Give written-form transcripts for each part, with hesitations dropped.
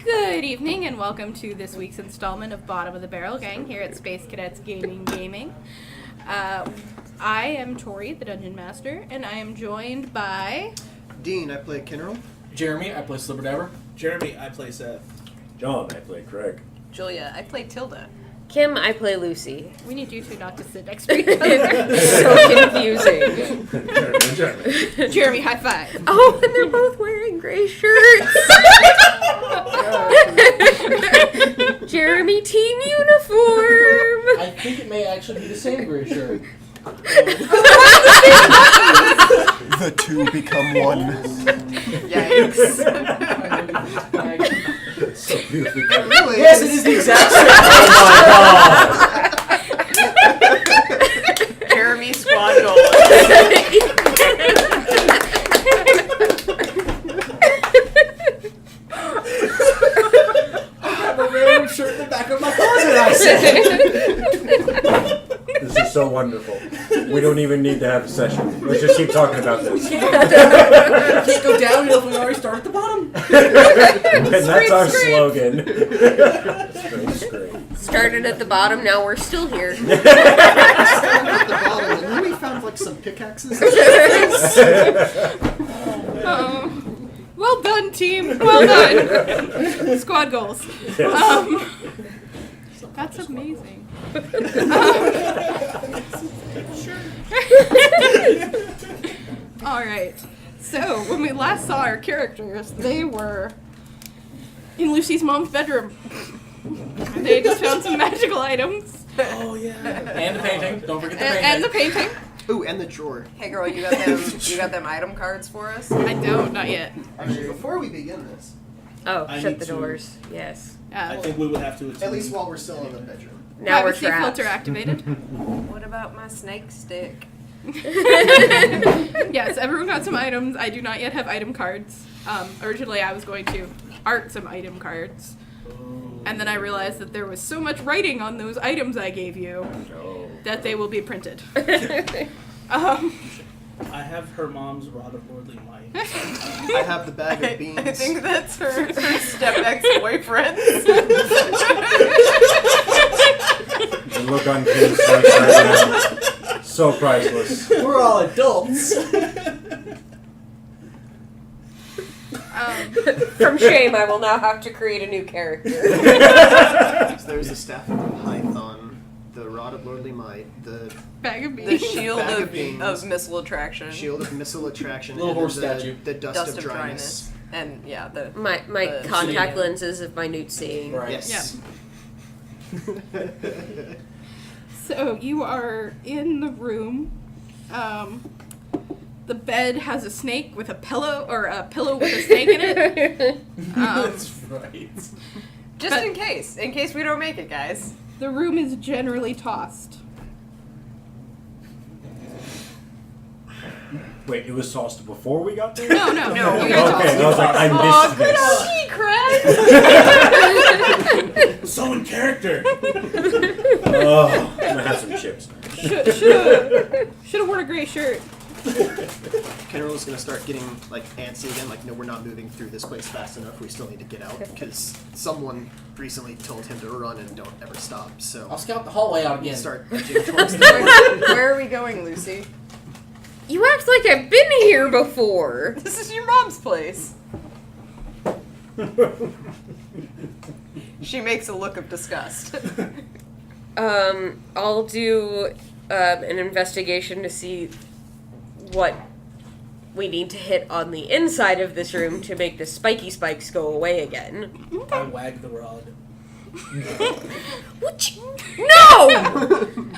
Good evening and welcome to this week's installment of Bottom of the Barrel Gang here at Space Cadets Gaming. I am Tori, the Dungeon Master, and I am joined by... Dean, I play Kinnerl. Jeremy, I play Slibberdabber. Jeremy, I play Seth. John, I play Craig. Julia, I play Tilda. Kim, I play Lucy. We need you two not to sit next to each other. So confusing. Jeremy, high five. Oh, and they're both wearing gray shirts. Jeremy, team uniform. I think it may actually be the same gray shirt. The two become one. Yikes. So beautifully. Really? Yes, it is the exact same. Oh my god! Jeremy squad goal. I have a random shirt in the back of my closet, I say. This is so wonderful. We don't even need to have a session. Let's just keep talking about this. Can't go downhill if we already start at the bottom. And that's our slogan. Scream. Started at the bottom, now we're still here. At the bottom, and then we found like some pickaxes. Well done, team. Well done. Squad goals. Yes. That's amazing. All right. So when we last saw our characters, they were in Lucy's mom's bedroom. They just found some magical items Oh yeah. And the painting. Don't forget the painting. and the painting. Ooh, and the drawer. Hey girl, you got them item cards for us? I don't, not yet. Actually, before we begin this, Oh, I shut need the to- doors. Yes. I think we would have to. at least while we're still in the bedroom. Now we're privacy trapped. filter activated. What about my snake stick? Yes, everyone got some items. I do not yet have item cards. Originally, I was going to art some item cards. And then I realized that there was so much writing on those items I gave you that they will be printed. I have her mom's rod of lordly might. I have the bag of beans. I think that's her step ex-boyfriend. The look on Kim's face right now. So priceless. We're all adults. From shame, I will now have to create a new character. So there's the staff of Python, the rod of lordly might, the Bag of The beans. shield Bag of of beans. missile attraction. shield of missile attraction, Little and horse the, statue. the dust, of dryness. And yeah, the My The contact cinema. lenses of minute seeing. Right. Yes. So you are in the room. The bed has a snake with a pillow, or a pillow with a snake in it. That's right. just But- in case we don't make it, guys. The room is generally tossed. Wait, it was tossed before we got there? No. No. You guys Okay, I was like, I missed this. Craig. So in character. Oh, I'm gonna have some chips. should have worn a gray shirt. Kinnerl is gonna start getting like antsy again. Like, no, we're not moving through this place fast enough. We still need to get out because someone recently told him to run and don't ever stop. So I'll scout the hallway out we again. start edging towards the Where are we going, Lucy? You act like I've been here before. This is your mom's place. She makes a look of disgust. I'll do an investigation to see what we need to hit on the inside of this room to make the spiky spikes go away again. I wag the rod. No!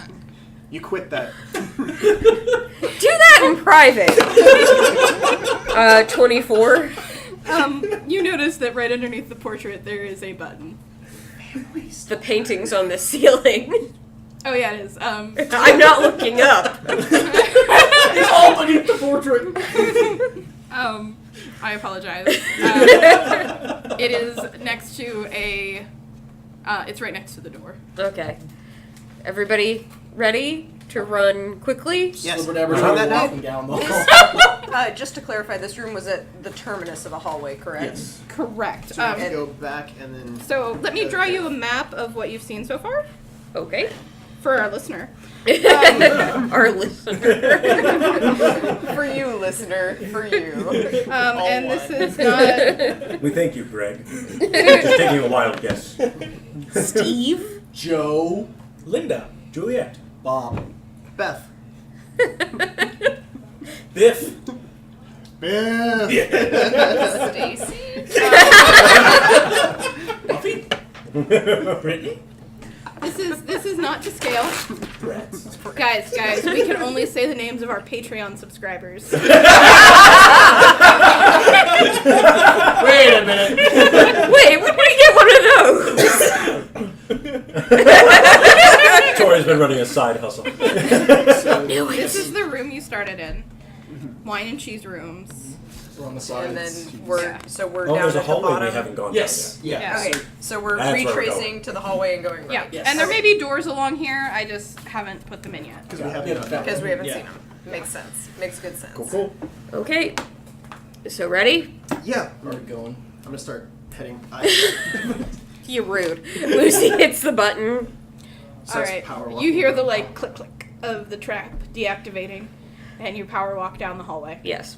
You quit that. Do that in private. 24. You notice that right underneath the portrait there is a button. The painting's on the ceiling. Oh yeah, it is. I'm not looking up. It's all beneath the portrait. I apologize. It is next to a. It's right next to the door. Okay. Everybody ready? to run quickly. Yes. Slipper We're doing that now? walking down the hall. Just to clarify, this room was at the terminus of a hallway, correct? Yes. Correct. So we have to go back and then. So let me draw you a map of what you've seen so far Okay. for our listener. Our listener. For you, listener. For you. And this is not. We thank you, Greg. Just taking a wild guess. Steve. Joe. Linda. Juliet. Bob. Beth. Biff. Beth. Stacy. Buffy. Brittany. This is not to scale. Brett. Guys, we can only say the names of our Patreon subscribers. Wait a minute. Wait, when do we get one of those? Tori's been running a side hustle. So This is the room you started in. Wine and cheese rooms. We're on the sides. And then we're Yeah. we're Oh, down there's a at the hallway bottom. we haven't gone Yes. down Yeah. Yeah. Okay, so we're That's where we're retracing going. to the hallway and going right. Yeah, Yes. and there may be doors along here. I just haven't put them in yet. because we haven't done that. Because we haven't Yeah. seen them. Makes sense. Makes good sense. Cool. Okay. So ready? Yeah. We're going. I'm gonna start heading. You're rude. Lucy hits the button. All right. You hear the like click click of the trap deactivating, and you power walk down the hallway. Yes,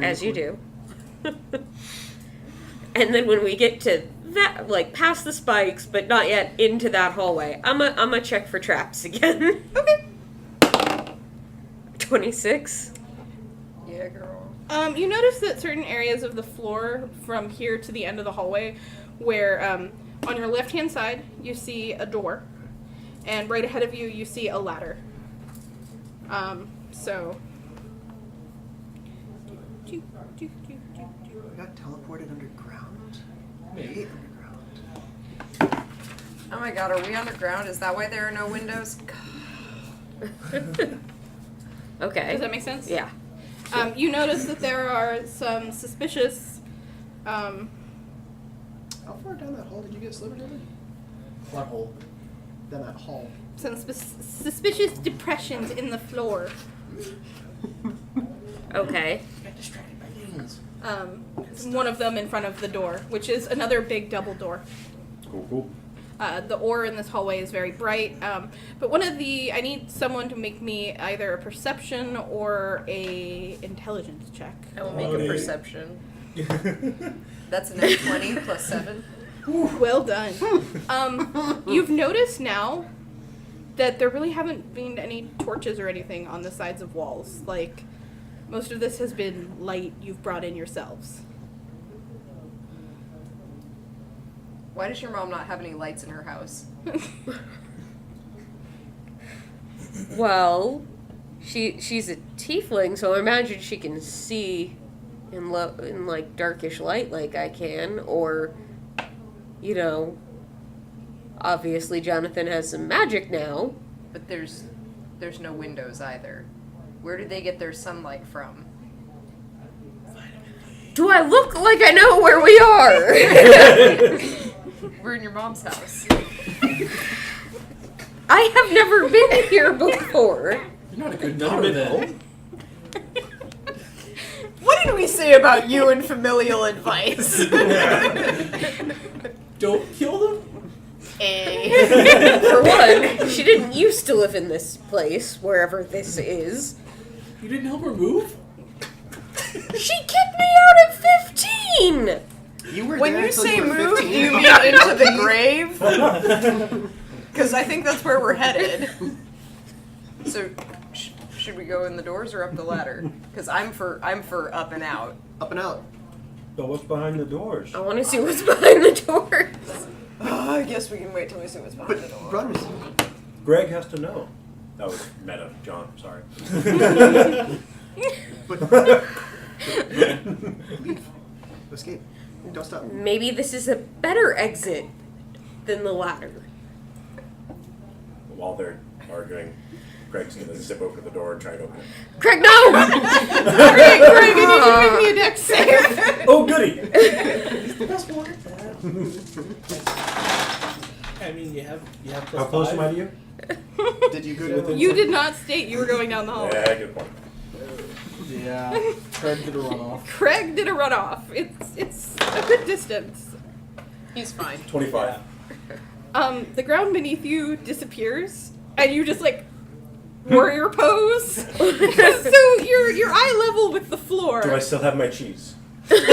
as you do. And then when we get to that, like past the spikes, but not yet into that hallway, I'm a check for traps again. Okay. 26. Yeah, girl. You notice that certain areas of the floor from here to the end of the hallway, where on your left hand side you see a door, and right ahead of you you see a ladder. So. We got teleported underground. Maybe. Underground. Oh my god, are we underground? Is that why there are no windows? Okay. Does that make sense? Yeah. You notice that there are some suspicious. How far down that hall did you get slivered in? What hole? Down that hall. Some suspicious depressions in the floor. Okay. Got distracted by things. One of them in front of the door, which is another big double door. Cool. The ore in this hallway is very bright, but I need someone to make me either a perception or a intelligence check. I will make a perception. That's a net 20 plus 7. Well done. You've noticed now that there really haven't been any torches or anything on the sides of walls. Like, most of this has been light you've brought in yourselves. Why does your mom not have any lights in her house? Well, she's a tiefling, so I imagine she can see in like darkish light like I can, or obviously Jonathan has some magic now. But there's no windows either. Where do they get their sunlight from? Do I look like I know where we are? We're in your mom's house. I have never been here before. You're not a good Never daughter been then. home? What did we say about you and familial advice? Don't kill them? For one, she didn't used to live in this place, wherever this is. You didn't help her move? She kicked me out at 15! You were When there you until say you were move, 15. you mean into the grave? Because I think that's where we're headed. So, should we go in the doors or up the ladder? Because I'm for up and out. Up and out. But what's behind the doors? I want to see what's behind the doors. I guess we can wait till we see what's behind the But door. runners. Greg has to know. That was meta, John. Sorry. But leave. Escape. Don't stop. Maybe this is a better exit than the ladder. While they're arguing, Greg's gonna zip open the door and try and open it. Craig, no! Craig, I need you to make me a dex save. Oh, goody! I mean, you have How close am I to you? Did you go down? You did not state you were going down the hallway. Yeah, good point. Yeah. Craig did a runoff. Craig did a runoff. It's a good distance. He's fine. 25. The ground beneath you disappears, and you just like warrior pose. So you're eye level with the floor. Do I still have my cheese? Can I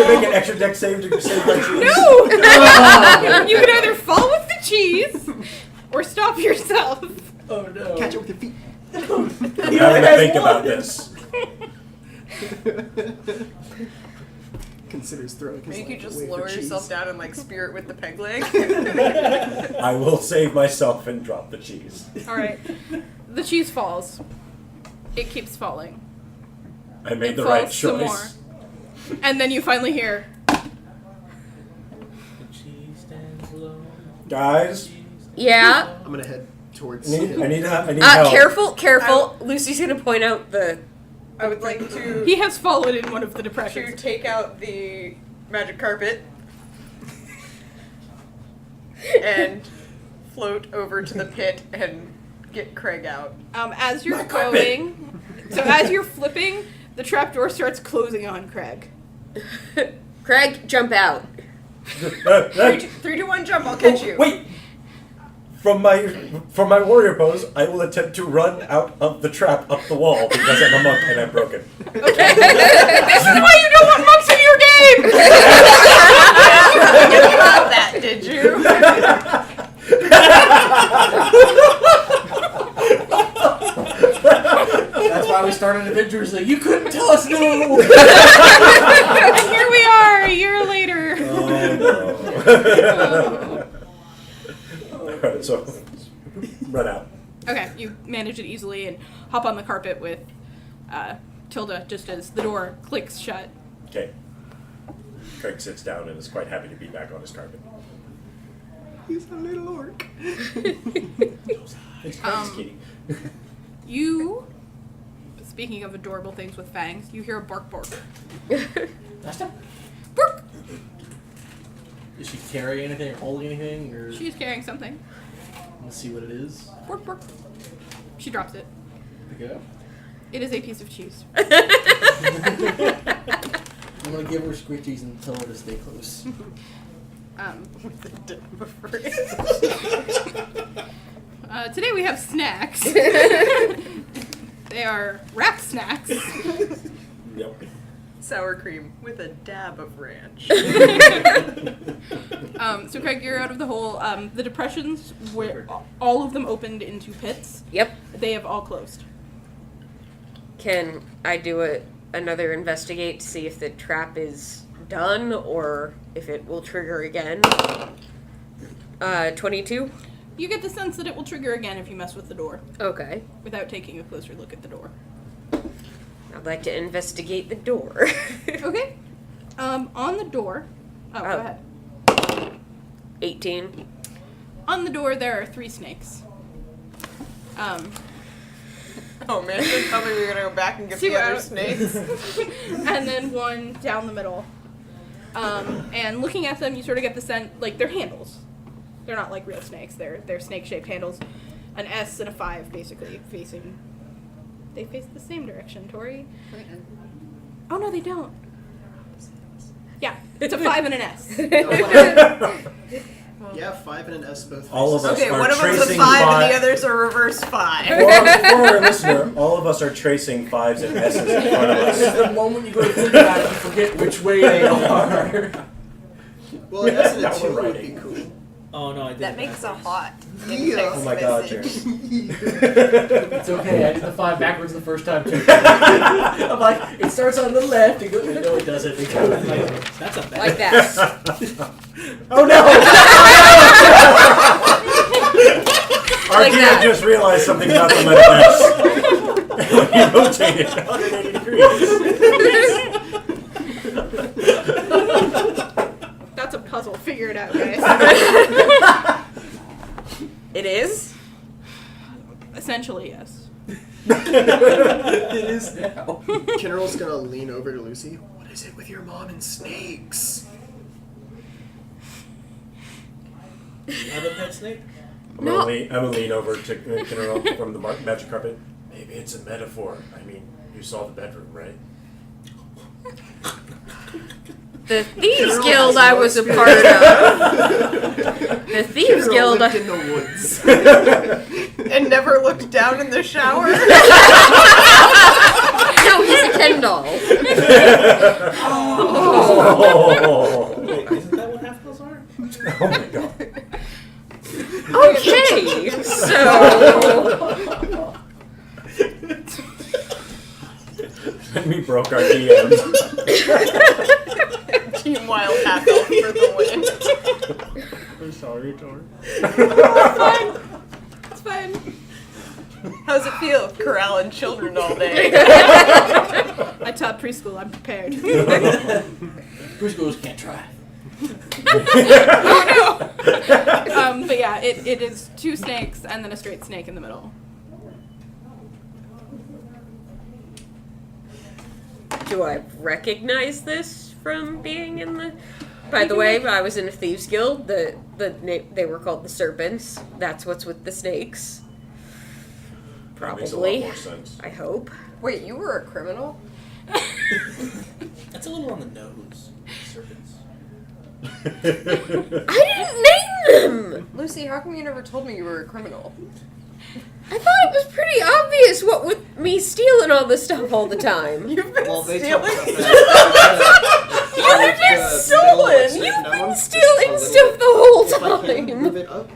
make an extra deck save to save my cheese? No! You can either fall with the cheese or stop yourself. Oh no. Catch it with your feet. I'm having to think about this. Considers throwing. his Maybe you leg could just away for lower cheese. yourself down and like spear it with the peg leg. I will save myself and drop the cheese. Alright. The cheese falls. It keeps falling. I made It the right falls some choice. more. And then you finally hear, Guys, Yeah. I'm gonna head towards. I need help. Careful. Lucy's gonna point out the. I would like to he has fallen in one of the depressions. take out the magic carpet and float over to the pit and get Craig out. As you're My carpet. going, so as you're flipping, the trapdoor starts closing on Craig. Craig, jump out. 3, 2, 3, 2, 1, jump! I'll catch you. Wait. From my warrior pose, I will attempt to run out of the trap up the wall because I'm a monk and I'm broken. Okay. This is why you don't want monks in your game! You got that, did you? That's why we started Avengers League. You couldn't tell us no. And here we are, a year later. Alright, so run out. Okay, you manage it easily and hop on the carpet with Tilda just as the door clicks shut. Okay. Craig sits down and is quite happy to be back on his carpet. He's a little orc. It's Craig's kitty. You, speaking of adorable things with fangs, you hear a bark bark. Last time. Bark! Does she carry anything or hold anything? Or She's carrying something. let's see what it is. Bark bark. She drops it. Pick it up. It is a piece of cheese. I'm gonna give her squishies and tell her to stay close. Today we have snacks. They are wrap snacks. Yep. Sour cream with a dab of ranch. So Craig, you're out of the hole. The depressions, where all of them opened into pits, Yep. they have all closed. Can I do another investigate to see if the trap is done or if it will trigger again? 22? You get the sense that it will trigger again if you mess with the door, Okay. without taking a closer look at the door. I'd like to investigate the door. Okay. On the door. Oh, go Oh. ahead. 18. On the door, there are 3 snakes. Oh man, don't tell me we're gonna go back and get 2 the other out. snakes. And then 1 down the middle. And looking at them, you sort of get the sense, like, they're handles. They're not like real snakes. They're snake-shaped handles. An S and a 5, basically, facing. They face the same direction, Tori. Oh no, they don't. Yeah, it's a 5 and an S. Yeah, 5 and an S both. All of us Okay, are one of them's a tracing 5 and the others are reverse 5. For our listener, all of us are tracing 5s and S's in front of This is us. the moment you go to think about it, you forget which way they are. Well, an S and Now a 2 we're would be writing. cool. Oh no, I did That makes a hot. Yeah. Oh my god, message. Jeremy. It's okay, I did the 5 backwards the first time too. I'm like, it starts on the left, it goes, no it doesn't, it goes that's a bad Like that. Oh no! Our Like DM that. just realized something about the letter S. When he rotated 180 degrees. That's a puzzle. Figure it out, guys. It is? Essentially, yes. It is now. Kinnerl's gonna lean over to Lucy. What is it with your mom and snakes? You have a pet snake? I'm No. gonna lean over to Kinero from the magic carpet. Maybe it's a metaphor. I mean, you saw the bedroom, right? The Thieves Guild I was a part of. The Thieves Guild. lived in the woods. And never looked down in the shower. No, he's a Ken doll. Oh, Wait, isn't that what half those are? oh my god. Okay, so We broke our DMs. Team Wild Half Elf for the win. I'm sorry, Tor. It's fine. How's it feel corralling children all day? I taught preschool. I'm prepared. Preschoolers can't drive. But yeah, it is 2 snakes and then a straight snake in the middle. do I recognize this from being in the? By the way, I was in a thieves guild. They were called the Serpents. That's what's with the snakes. That makes a lot Probably. more sense. I hope. Wait, you were a criminal? That's a little on the nose. Serpents. I didn't name them. Lucy, how come you never told me you were a criminal? I thought it was pretty obvious what with me stealing all this stuff all the time. You've been Well, they stealing. talked about that. You've been stolen. You've been stealing stuff the whole If I can move time. it up,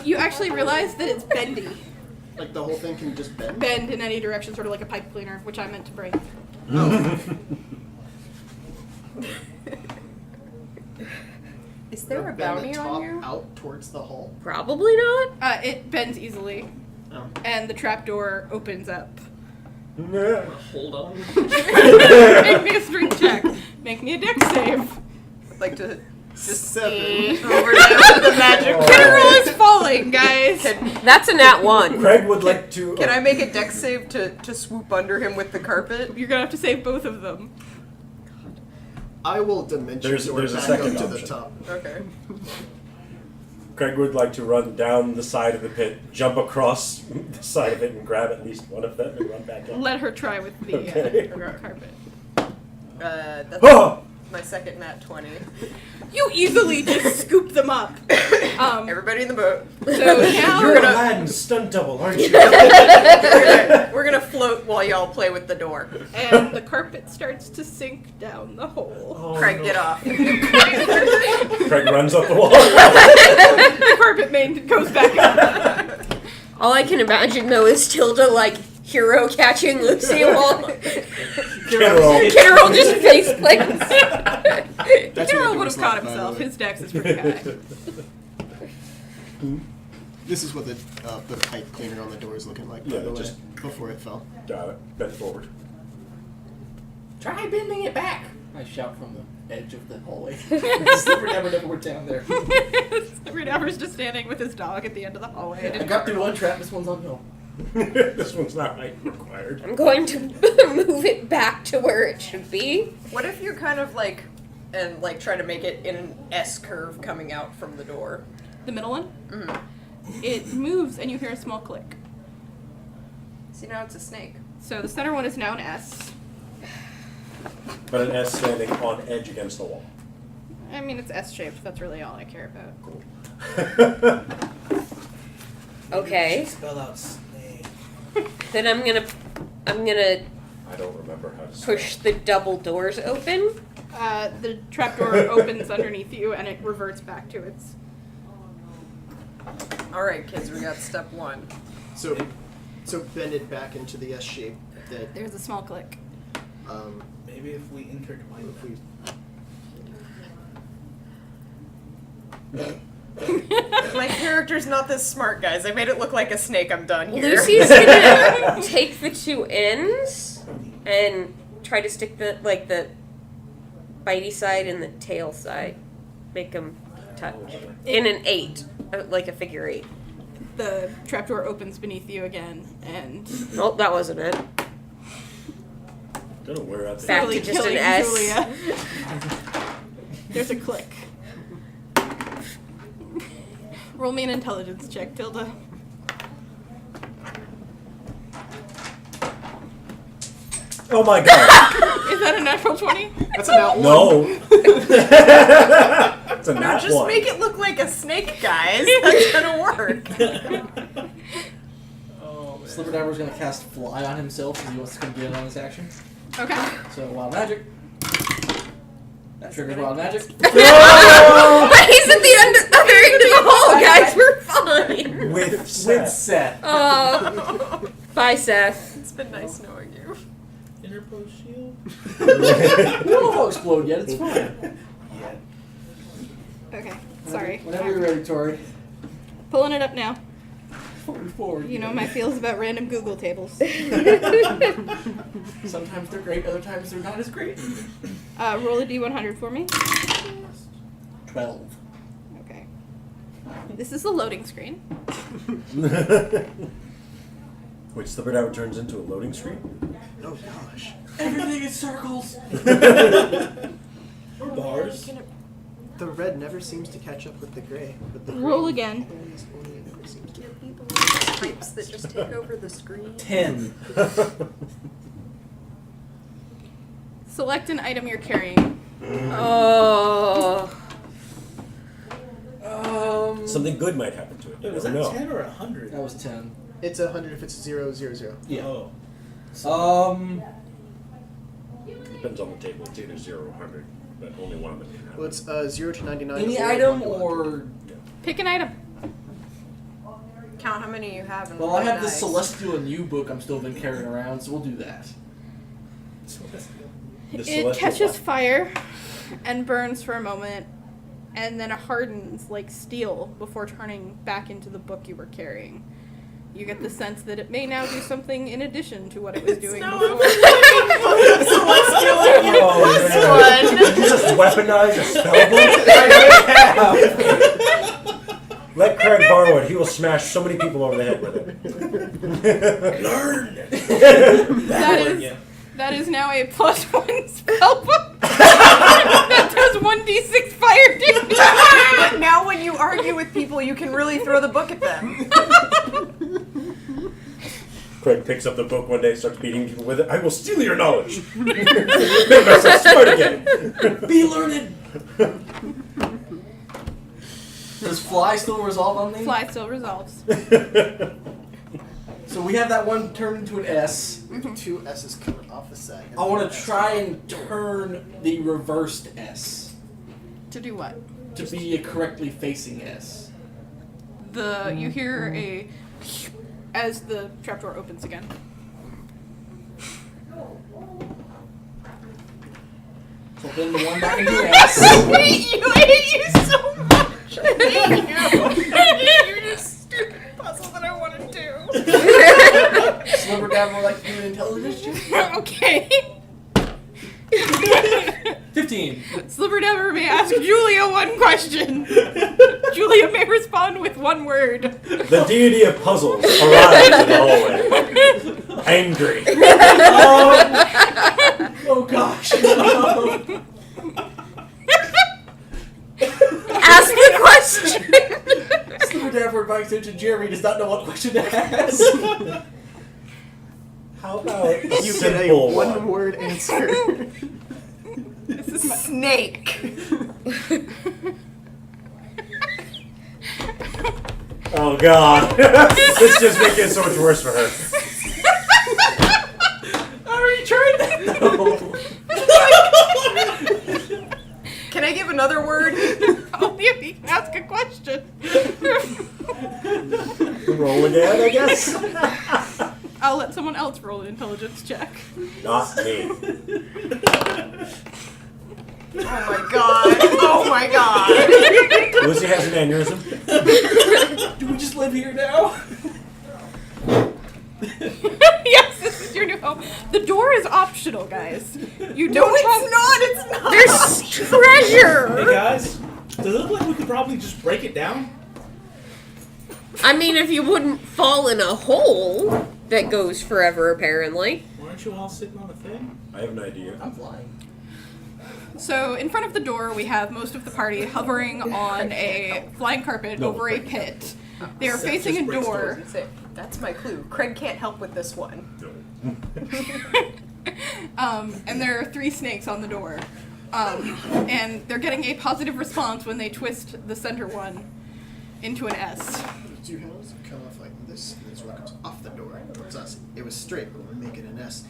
You actually realize that it's bendy. like the whole thing can just bend. Bend in any direction, sort of like a pipe cleaner, which I meant to bring. Is there a Bend bounty the on top you? out towards the hull. Probably not. It bends easily, Oh. and the trapdoor opens up. Hold on. Make me a strength check. Make me a dex save. I'd like to just 7. over to the magic. General is falling, guys. That's a nat 1. Craig would like to. Can I make a dex save to swoop under him with the carpet? You're gonna have to save both of them. I will dimension There's door a back second up to the option. top. Okay. Craig would like to run down the side of the pit, jump across the side of it, and grab at least one of them and run back up. Let her try with the Okay. carpet. That's Oh! my second nat 20. You easily just scoop them up. Everybody in the boat. So now You're Aladdin's stunt double, aren't you? We're gonna float while y'all play with the door. and the carpet starts to sink down the hole. Oh, Craig, no. get off. Craig runs up the wall. The carpet main goes back up. All I can imagine though is Tilda like hero catching Lucy while Kitterall just face plants. That's General what would the have door's caught like, by the himself. way. His dex is pretty high. This is what the pipe cleaner on the door is looking like, by Yeah, the way, just- before it fell. Got it. Bend forward. Try bending it back. I shout from the edge of the hallway. Slipper never we're down there. Redaver's just standing with his dog at the end of the hallway. I got through one trap. This one's uphill. This one's not height required. I'm going to move it back to where it should be. What if you kind of like try to make it in an S curve coming out from the door? The middle one? Mm. It moves and you hear a small click. See, now it's a snake. So the center one is now an S. But an S standing on edge against the wall. I mean, it's S-shaped. That's really all I care about. Okay. Spell out snake. Then I'm gonna I don't remember how to push the double doors open. The trapdoor opens underneath you and it reverts back to its... All right, kids, we got step 1. So bend it back into the S shape. That There's a small click. Maybe if we intertwine if we My character's not this smart, guys. I made it look like a snake. I'm done here. Lucy's gonna take the 2 ends and try to stick the bitey side and the tail side. Make them touch in an 8, like a figure 8. The trapdoor opens beneath you again and... Oh, that wasn't it. Don't know where out Back Really to just an killing S. Julia. There's a click. Roll me an intelligence check, Tilda. Oh my god. Is that a natural 20? That's about No. It's a nat Just one. make it look like a snake, guys. That's gonna work. Oh, Slipperdabber's gonna cast Fly on himself because he wants to come get it on this action. Okay. So Wild Magic. That triggers Wild Magic. He's at the other end of the hole, guys. We're fine. With With Seth. Seth. Oh, bye, Seth. It's been nice knowing you. Interpose shield. We don't all explode yet. It's fine. Okay. Sorry. Whenever you're ready, Tori. Pulling it up now. Forward. You know my feels about random Google tables. Sometimes they're great. Other times they're not as great. Roll a d100 for me. 12. Okay. This is the loading screen. Which Slipperdabber turns into a loading screen? Oh gosh. Everything is circles. Or bars. The red never seems to catch up with the gray. But the Roll green again. only never seems to. Types that just take over the screen. 10. Select an item you're carrying. Oh. Something good might happen to it. You Wait, was never that know. 10 or 100? That was 10. It's 100 if it's 0, 0, 0. Yeah. Oh. Depends on the table. It's either 0 or 100, but only one of them can have Well, it. it's 0 to 99. Any 0 item to 100. or. Pick an item. Count how many you have. And Well, roll I have the this dice. Celestial and You book I'm still been carrying around, so we'll do that. The It celestial catches black. fire and burns for a moment, and then it hardens like steel before turning back into the book you were carrying. You get the sense that it may now do something in addition to what it was doing now before. Celestial and You Oh, plus man. one. Did you just weaponize a spellbook? Let Craig borrow it. He will smash so many people over the head with it. Learn! That is now a +1 spell book that does 1d6 fire damage. But now when you argue with people, you can really throw the book at them. Craig picks up the book one day, starts beating people with it. I will steal your knowledge. Make myself smart again. Be learned! Does Fly still resolve on me? Fly still resolves. So we have that one turned into an S. We have 2 S's coming off the side. I want to try and turn the reversed S To do what? to be a correctly facing S. You hear a as the trapdoor opens again. So then the one back into an S. I hate you so much. I hate you. I hate you just stupid puzzle that I want to do. Slipperdabber like to do an intelligence check. Okay. 15. Slipperdabber may ask Julia one question. Julia may respond with one word. The deity of puzzles arrives in the hallway. Angry. Oh gosh. Ask the question. Slipperdabber invites into Jeremy does not know what question to ask. How about a You get a simple one? one-word answer. This is my Snake. Oh god. This just making it so much worse for her. I already tried that. No. Can I give another word? only if you can ask a question. Roll again, I guess. I'll let someone else roll an intelligence check. Not me. Oh my god. Oh my god. Lucy has an aneurysm. Do we just live here now? Yes, this is your new home. The door is optional, guys. You No, don't it's have. not. It's not. There's treasure. Hey guys, does it look like we could probably just break it down? I mean, if you wouldn't fall in a hole that goes forever, apparently. Weren't you all sitting on a thing? I have an idea. I'm flying. So in front of the door, we have most of the party hovering on a flying carpet over a pit. They are facing a door. That's my clue. Craig can't help with this one. And there are 3 snakes on the door. And they're getting a positive response when they twist the center one into an S. The 2 handles come off like this, and this one comes off the door towards us. It was straight, but when we make it an S,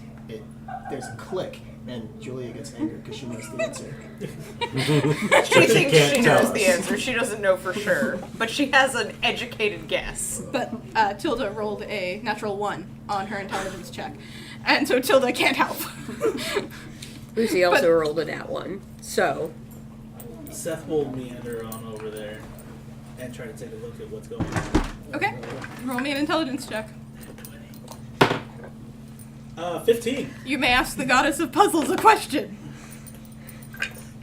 there's a click, and Julia gets angry because she knows the answer. She thinks can't she tell knows us. the answer. She doesn't know for sure, but she has an educated guess. But Tilda rolled a natural 1 on her intelligence check. And so Tilda can't help. Lucy also rolled a nat 1. So, Seth will meander on over there and try to take a look at what's going on. Okay, roll me an intelligence check. 15. You may ask the goddess of puzzles a question.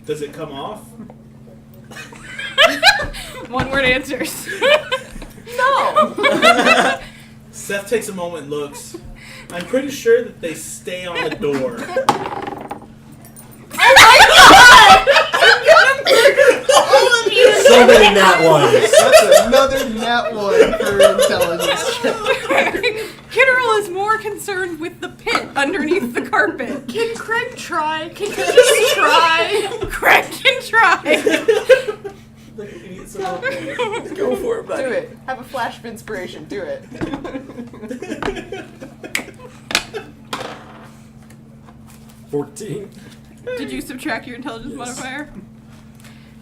Does it come off? 1-word answers. No! Seth takes a moment and looks. I'm pretty sure that they stay on the door. So many nat ones. That's another nat 1 for intelligence check. Kitterell is more concerned with the pit underneath the carpet. Can Craig try? Can he just try? Craig can try. Go for it, buddy. Do it. Have a flash of inspiration. Do it. 14. Did you subtract your intelligence modifier?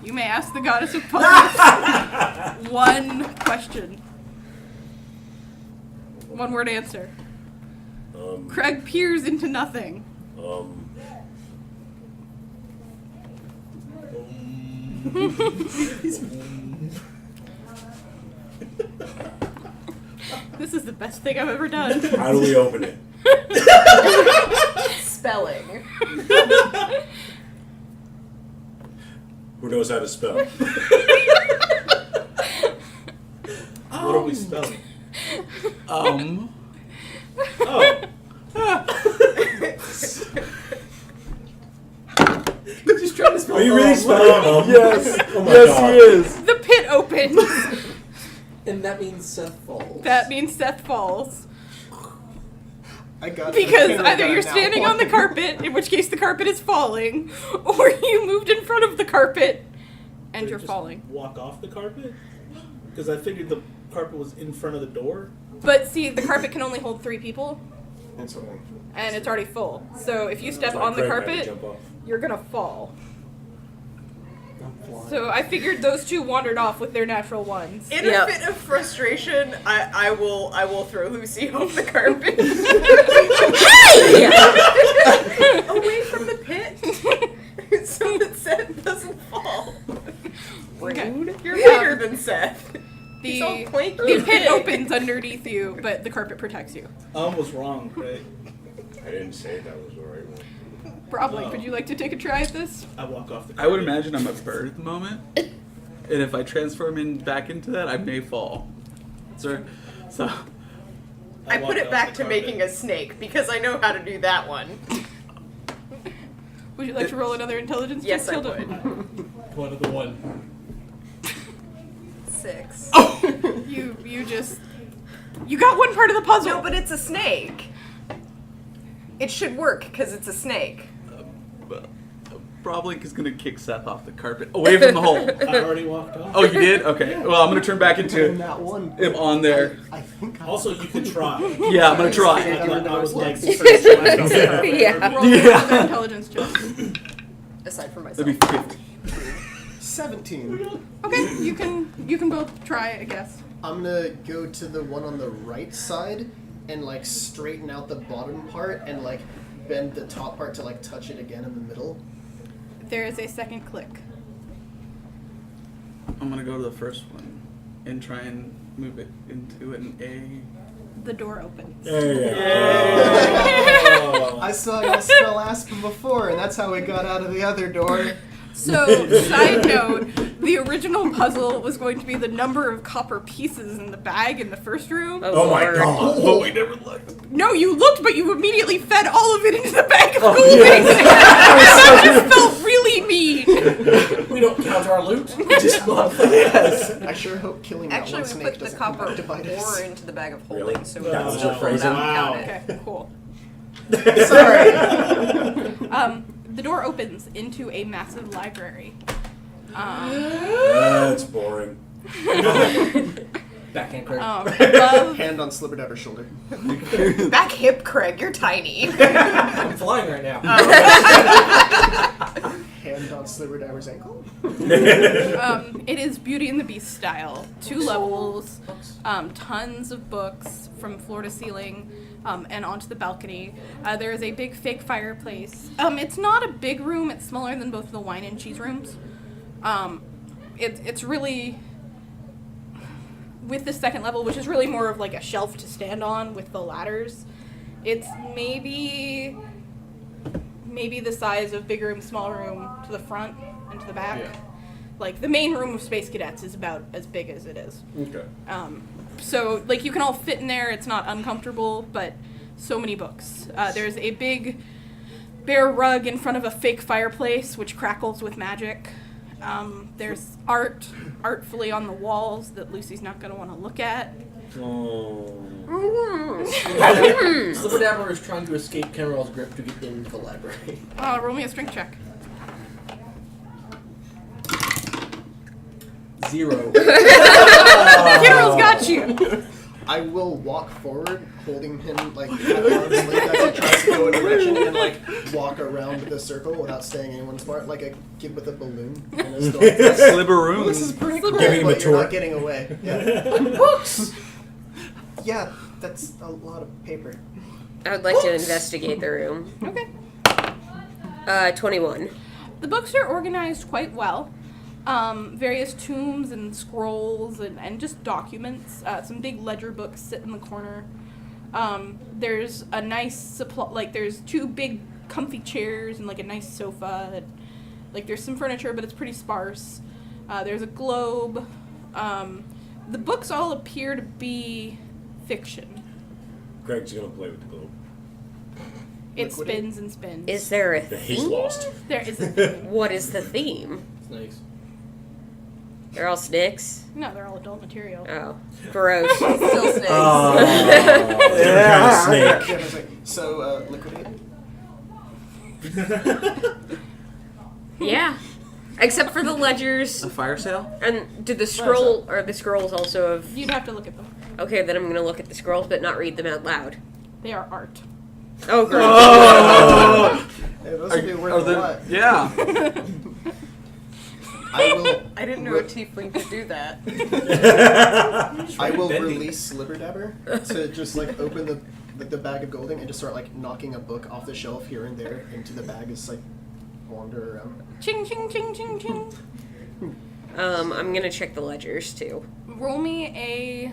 You may ask the goddess of puzzles 1 question. 1-word answer. Craig peers into nothing. This is the best thing I've ever done. How do we open it? Spelling. Who knows how to spell? What are we spelling? Oh. Just trying to spell. Are you really spelling? Yes. Oh my Yes, God. he is. The pit opens. And that means Seth falls. That means Seth falls. I got Because Kenro either got you're a nat standing on the 1. carpet, in which case the carpet is falling, or you moved in front of the carpet and Did you're it just falling. Walk off the carpet? Because I figured the carpet was in front of the door. But see, the carpet can only hold 3 people, It's okay. and it's already full. So if you step Like on the Craig had to carpet, jump off. you're gonna fall. So I figured those 2 wandered off with their natural 1s. In Yep. a fit of frustration, I will throw Lucy off the carpet. Away from the pit. So that Seth doesn't fall. Okay. You're bigger than Seth. He's all The clanky the and pit big. opens underneath you, but the carpet protects you. I almost wrong, right? I didn't say that was the right one. Probably. Oh. Would you like to take a try at this? I walk off the carpet. I would imagine I'm a bird at the moment, and if I transform back into that, I may fall. So I walk put it off back the to making a snake because I know how to do that one. Would you like to roll another intelligence Yes, check, I Tilda? would. 1 of the 1. 6. You got one part of the puzzle. No, but it's a snake. It should work because it's a snake. probably is gonna kick Seth off the carpet, away from the hole. I already walked off. Oh, you did? Okay. Well, I'm gonna turn back into Nat 1. him on there. I think I Also, you could try. Yeah, I'm gonna try. I would like to first try something. Yeah. Roll Yeah. another intelligence check. Aside from myself. That'd be 50. 17. Okay, you can both try, I guess. I'm gonna go to the one on the right side and like straighten out the bottom part and like bend the top part to like touch it again in the middle. There is a second click. I'm gonna go to the first one and try and move it into an A. The door opens. There I saw you spell Aspen before, and that's how we got out of the other door. So, side note, the original puzzle was going to be the number of copper pieces in the bag in the first room. Oh my Lord. god. But we never looked. No, you looked, but you immediately fed all of it into the bag of Oh, Kool-Aid. yes. And that just felt really really mean. We don't count our loot. We just modify. Yes. I sure hope killing that Actually, one we snake put the doesn't come copper back to bite us. ore into the bag of holding, Really? so we That can was still your pull it out phrasing? and count it. Okay, cool. Sorry. The door opens into a massive library. That's boring. Backhand Craig. Above, Hand on Slibberdabber's shoulder. Back hip, Craig. You're tiny. I'm flying right now. Hand on Slibberdabber's ankle. it is Beauty and the Beast style. 2 levels, tons of books from floor to ceiling, and onto the balcony. There is a big fake fireplace. It's not a big room. It's smaller than both the wine and cheese rooms. It's really, with the second level, which is really more of like a shelf to stand on with the ladders, it's maybe the size of big room, small room to the front and to the back. Yeah. Like the main room of Space Cadets is about as big as it is. Okay. So like you can all fit in there. It's not uncomfortable, but so many books. There's a big bare rug in front of a fake fireplace which crackles with magic. There's art artfully on the walls that Lucy's not going to want to look at. Oh. Slibberdabber is trying to escape Kenrol's grip to get into the library. Roll me a strength check. 0. Carol's got you. I will walk forward, holding him like at arm's length as he tries to go in a direction, and like walk around the circle without staying anyone's part, like a kid with a balloon. And a storm. Slibberoon. This is pretty cool, Giving him a but you're tour. not getting away. Yeah. Books. Yeah, that's a lot of paper. I would like to investigate the room. Okay. 21. The books are organized quite well. Various tombs and scrolls and just documents. Some big ledger books sit in the corner. There's a nice supply, like there's 2 big comfy chairs and like a nice sofa. And, like there's some furniture, but it's pretty sparse. There's a globe. The books all appear to be fiction. Greg's gonna play with the globe. It Liquidate. spins and spins. Is there a He's theme? lost. There is a theme. What is the theme? Snakes. They're all snakes? No, they're all adult material. Oh. Gross. Still snakes. Different kind of snake. Yeah, it's like, so, liquidate. Yeah. Except for the ledgers. A fire sale? And do the scroll, or the scrolls also of... You'd have to look at them. Okay, then I'm going to look at the scrolls, but not read them out loud. They are art. Oh, great. Oh! Hey, those would be worth a lot. Yeah. I will. I didn't know a tiefling could do that. I will release Slibberdabber to just like open the bag of golding and just start like knocking a book off the shelf here and there into the bag as like wander around. Ching, ching, ching, ching, ching. I'm going to check the ledgers, too. Roll me a...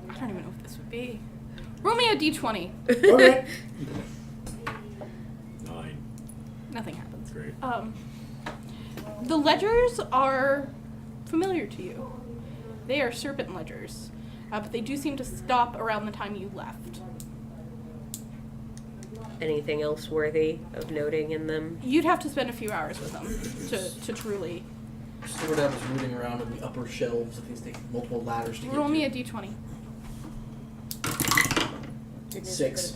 I don't even know what this would be. Roll me a d20. Okay. 9. Nothing happens. Great. The ledgers are familiar to you. They are serpent ledgers, but they do seem to stop around the time you left. Anything else worthy of noting in them? You'd have to spend a few hours with them to truly. Slibberdabber's rooting around in the upper shelves that he's taking multiple ladders to get Roll to. me a d20. 6.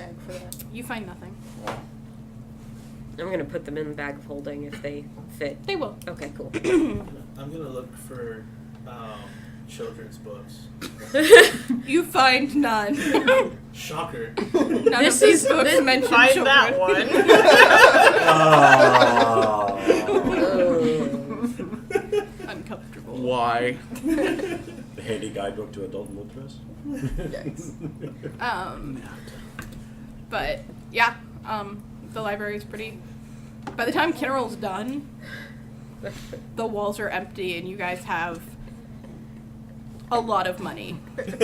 You find nothing. I'm going to put them in the bag of holding if they fit. They will. Okay, cool. I'm gonna look for children's books. You find none. Shocker. None This of these is- books this- mention Find children. that one. Uncomfortable. Why? The handy guidebook to adult milk dress. But yeah, the library is pretty. By the time Kinneral's done, the walls are empty and you guys have a lot of money. Greg's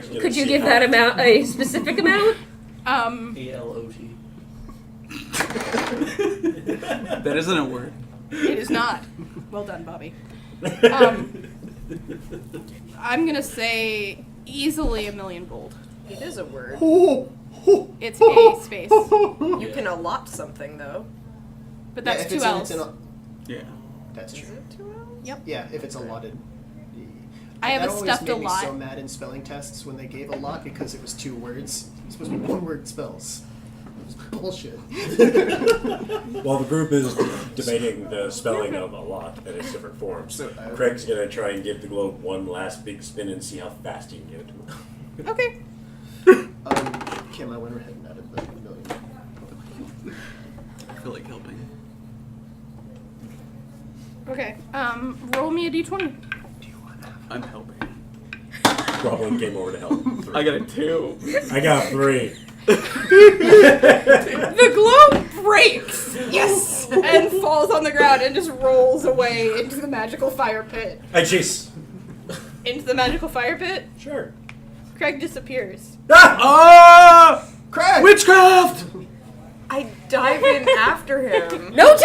gonna Could you see give how- that amount a specific amount? ALOT. That isn't a word. It is not. Well done, Bobby. I'm gonna say easily 1,000,000 gold. It is a word. Oh, It's a space. You can allot something though. But that's if two it's L's. Yeah. That's Is true. it 2 L's? Yep. Yeah, if it's allotted. I have that a always stuffed made me allot. so mad in spelling tests when they gave a lot because it was 2 words. It's supposed to be 1-word spells. It was bullshit. While the group is debating the spelling of a lot and its different forms, So, Craig's gonna try and give the globe one last big spin and see how fast he can get it to move. Okay. Kim, I went ahead and added the million. I feel like helping. Okay. Roll me a d20. I'm helping. Goblin came over to help. I got a 2. I got 3. The globe breaks. Yes! And falls on the ground and just rolls away into the magical fire pit. I chase. Into the magical fire pit, Sure. Craig disappears. Ah! Craig! Witchcraft! I dive in after him. No, Tilda!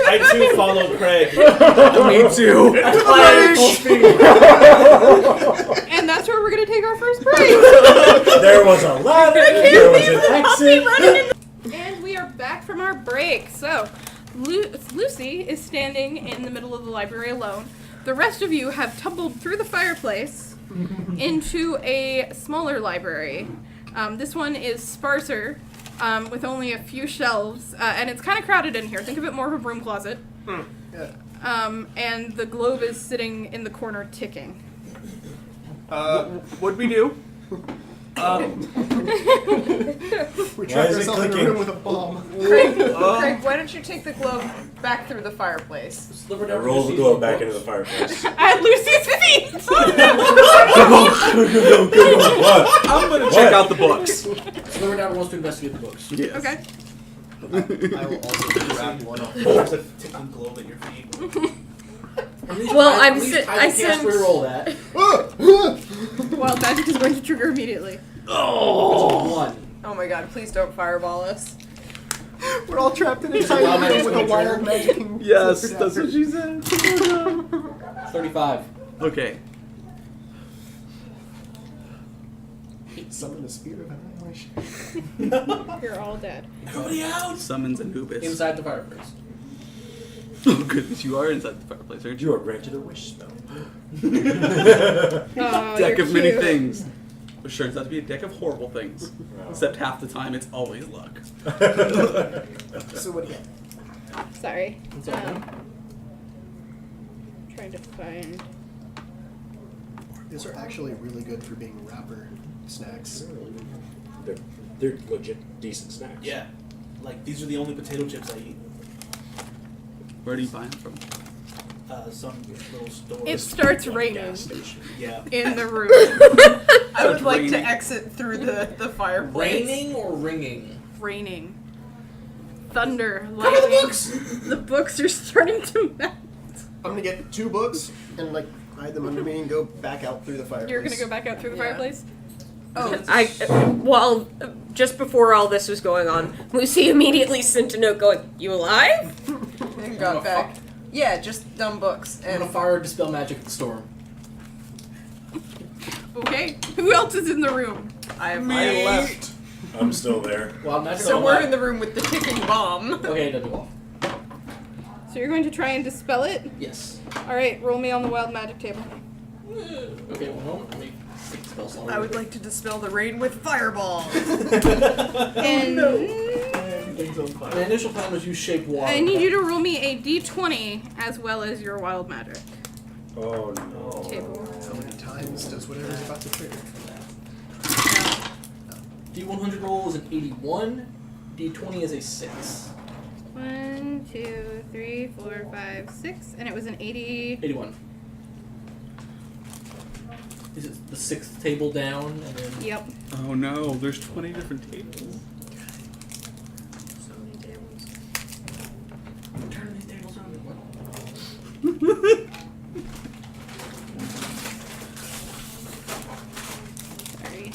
I too follow Craig. Me too. And that's where we're gonna take our first break. There was a ladder. There was an exit. And we are back from our break. So, Lucy is standing in the middle of the library alone. The rest of you have tumbled through the fireplace into a smaller library. This one is sparser, with only a few shelves, and it's kind of crowded in here. Think of it more of a broom closet. Yeah. And the globe is sitting in the corner ticking. What'd we do? We Why trapped is it ourselves in a clicking? room with a bomb. Craig, why don't you take the globe back through the fireplace? Sliver I down roll the Lucy's globe back books. into the fireplace. At Lucy's feet! What? I'm gonna check out the books. Sliver down wants to investigate the books. Yes. Okay. I will also grab one off. There's a ticking globe at your feet. Well, At least I can't sense. reroll that. Wild magic is going to trigger immediately. Oh. 1. Oh my god, please don't fireball us. We're all trapped in a tiny Wild room with a magic wild trigger. magic. Yes, that's what she said. 35. Okay. Summon the spirit of annihilation. You're all dead. Everybody out! Summons Anubis. Inside the fireplace. Oh goodness, you are inside the fireplace, aren't you? You are granted a wish spell. Oh, Deck you're of many cute. things. Which turns out to be a deck of horrible things. Wow. Except half the time it's always luck. So what do you get? Sorry. It's all right. Trying to find. These are actually really good for being wrapper snacks. They're legit decent snacks. Yeah. Like, these are the only potato chips I eat. Where do you buy them from? Some little store. It starts raining Yeah. in the room. I would It's like to raining. exit through the fireplace. Raining or ringing? Raining. Thunder. Lightning. The books are starting to melt. I'm gonna get 2 books and like hide them under me and go back out through the fireplace. You're gonna go back out through the Yeah. fireplace? Well, just before all this was going on, Lucy immediately sent a note going, "You alive?" And got back. Yeah, just dumb books. I'm And gonna fire dispel magic at the storm. Okay. Who else is in the room? I I left. I'm still there. Wild magic. So on we're what? in the room with the ticking bomb. Okay, it doesn't go off. So you're going to try and dispel it? Yes. Alright, roll me on the wild magic table. Okay, one moment. Let me take spell slot. I would like to dispel the rain with fireball. And Everything's on fire. My initial plan was use shape water. I need you to roll me a d20 as well as your wild magic Oh no. table. How many times does whatever's about to trigger? D100 roll is an 81. D20 is a 6. 1, 2, 3, 4, 5, 6, and it was an 80. 81. Is it the 6th table down and then Yep. Oh no, there's 20 different tables. so many tables? Turn these tables on. What? Sorry.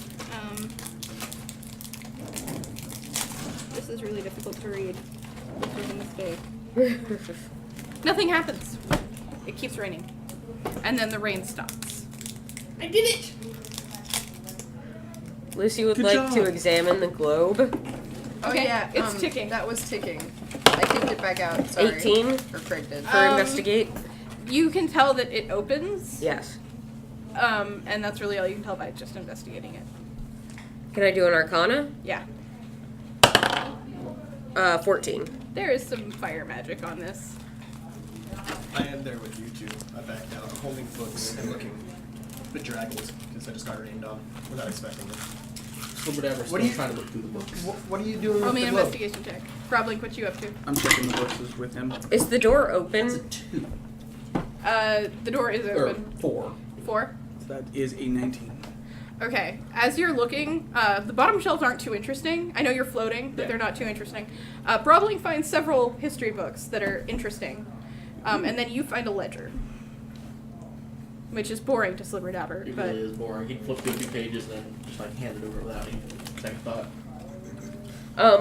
This is really difficult to read. This was a mistake. Nothing happens. It keeps raining. And then the rain stops. I did it! Lucy would Good like job. to examine the globe. Oh Okay, yeah, it's ticking. That was ticking. I kicked it back out. Sorry. 18 Or Craig did. for investigate. You can tell that it opens. Yes. And that's really all you can tell by just investigating it. Can I do an Arcana? Yeah. 14. There is some fire magic on this. I am there with you two. I backed out. I'm holding books and looking bedraggled because I just got rained on without expecting it. Whatever. What do you- trying to look through the books? What are you doing Roll with me the an globe? investigation check. Roblink, what you up to? I'm checking the books with him. Is the door open? That's a 2. The door is Or open. 4. 4. So that is a 19. Okay. As you're looking, the bottom shelves aren't too interesting. I know you're floating, but Yeah. they're not too interesting. Broblink finds several history books that are interesting. And then you find a ledger. Which is boring to Slibberdabber, It but really is boring. He'd flip through a few pages and then just like hand it over without even second thought.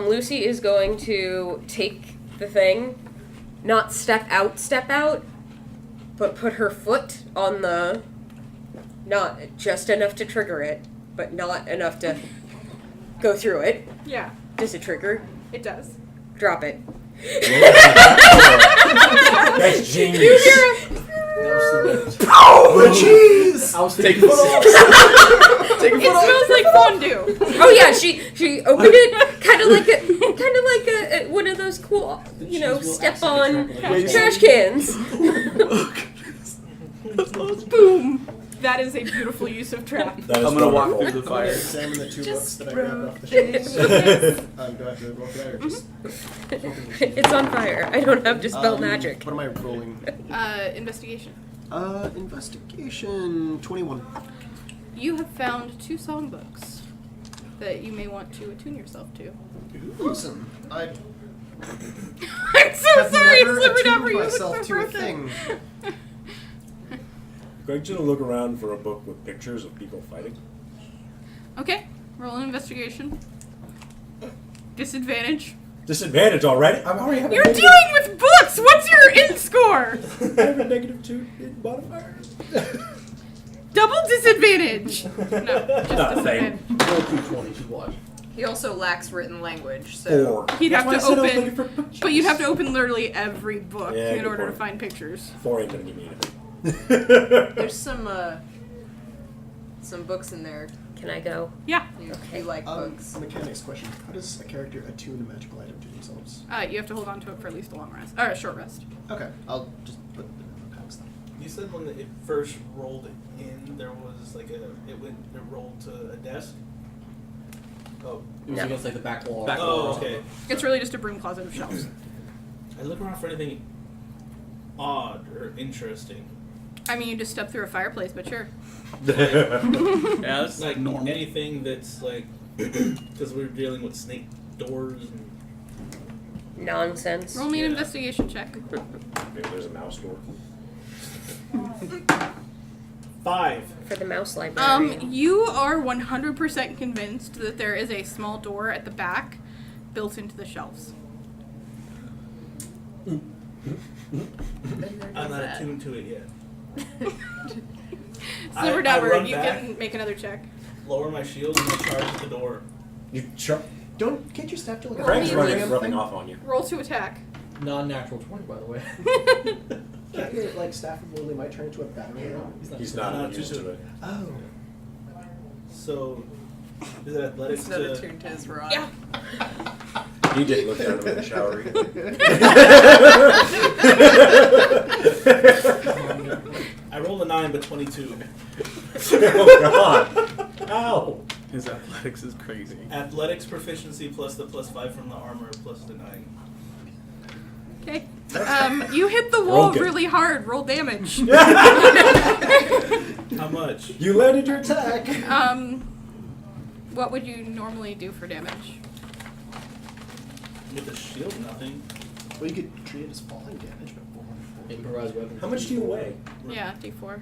Lucy is going to take the thing, not step out, but put her foot on the, not just enough to trigger it, but not enough to go through it. yeah, Does it trigger? it does. Drop it. That's genius. That was the best. Oh, jeez! I was Take thinking, a foot It smells like fondue. Oh yeah, she opened it kind of like a one of those cool, you know, Cheese wheel step acid on extrapolation. trash cans. Boom. That is a beautiful use of trap. That is I'm gonna walk wonderful. through the I'm gonna fire. examine the two books that I bro. grabbed off the shelves. Do I have to roll for that or just? It's on fire. I don't have to spell magic. What am I rolling? Investigation. Investigation 21. You have found 2 songbooks that you may want to attune yourself to. Awesome. I I'm so have sorry, never Slibberdabber. attuned You look myself so to a broken. thing. Greg's gonna look around for a book with pictures of people fighting. Okay, roll an investigation. Disadvantage. Disadvantage already? I'm already having You're dealing with books. What's your int score? I have a -2 in modifier. Double disadvantage. No, just Not a thing. disadvantage. roll 220, should watch. He also lacks written language, so 4. He'd have That's to why I said I was open, looking for pictures. but you'd have to open literally every book Yeah, in good order to point. find pictures. 4 ain't gonna give me anything. there's some books in there. Can I go? Yeah. You like books. Mechanics question. How does a character attune a magical item to themselves? You have to hold on to it for at least a long rest or a short rest. Okay, I'll just put the bookmarks then. You said when it first rolled in, there was like it rolled to a desk. Oh. It was No. against like the back wall. Back Oh, wall. okay. It's really just a broom closet of shelves. I look around for anything odd or interesting. I mean, you just step through a fireplace, but sure. Yeah, that's Like normal. anything that's like, because we're dealing with snake doors and Nonsense. Roll me an Yeah. investigation check. Maybe there's a mouse door. 5. For the mouse librarian. You are 100% convinced that there is a small door at the back built into the shelves. I'm not attuned to it yet. I Slibberdabber, run you back. can make another check. Lower my shield and I charge at the door. You sure? Can't you step to like a Craig's me running, leave. rubbing off on you. Roll to attack. Non-natural 20, by the way. Can't you like Stafford Lily might turn into a battery ram? He's Not not used attuned to it. Oh. So, is it athletics It's not to... attuned to his rod. Yeah. He didn't look down in the shower either. I rolled a 9, but 22. Oh god. Ow. His athletics is crazy. Athletics proficiency plus the +5 from the armor plus the 9. Okay. You hit the wall Broken. really hard. Roll damage. How much? You landed your attack. What would you normally do for damage? With the shield, nothing. Well, you could treat it as falling damage, but Improvised weapon. How much do you weigh? Yeah, D4.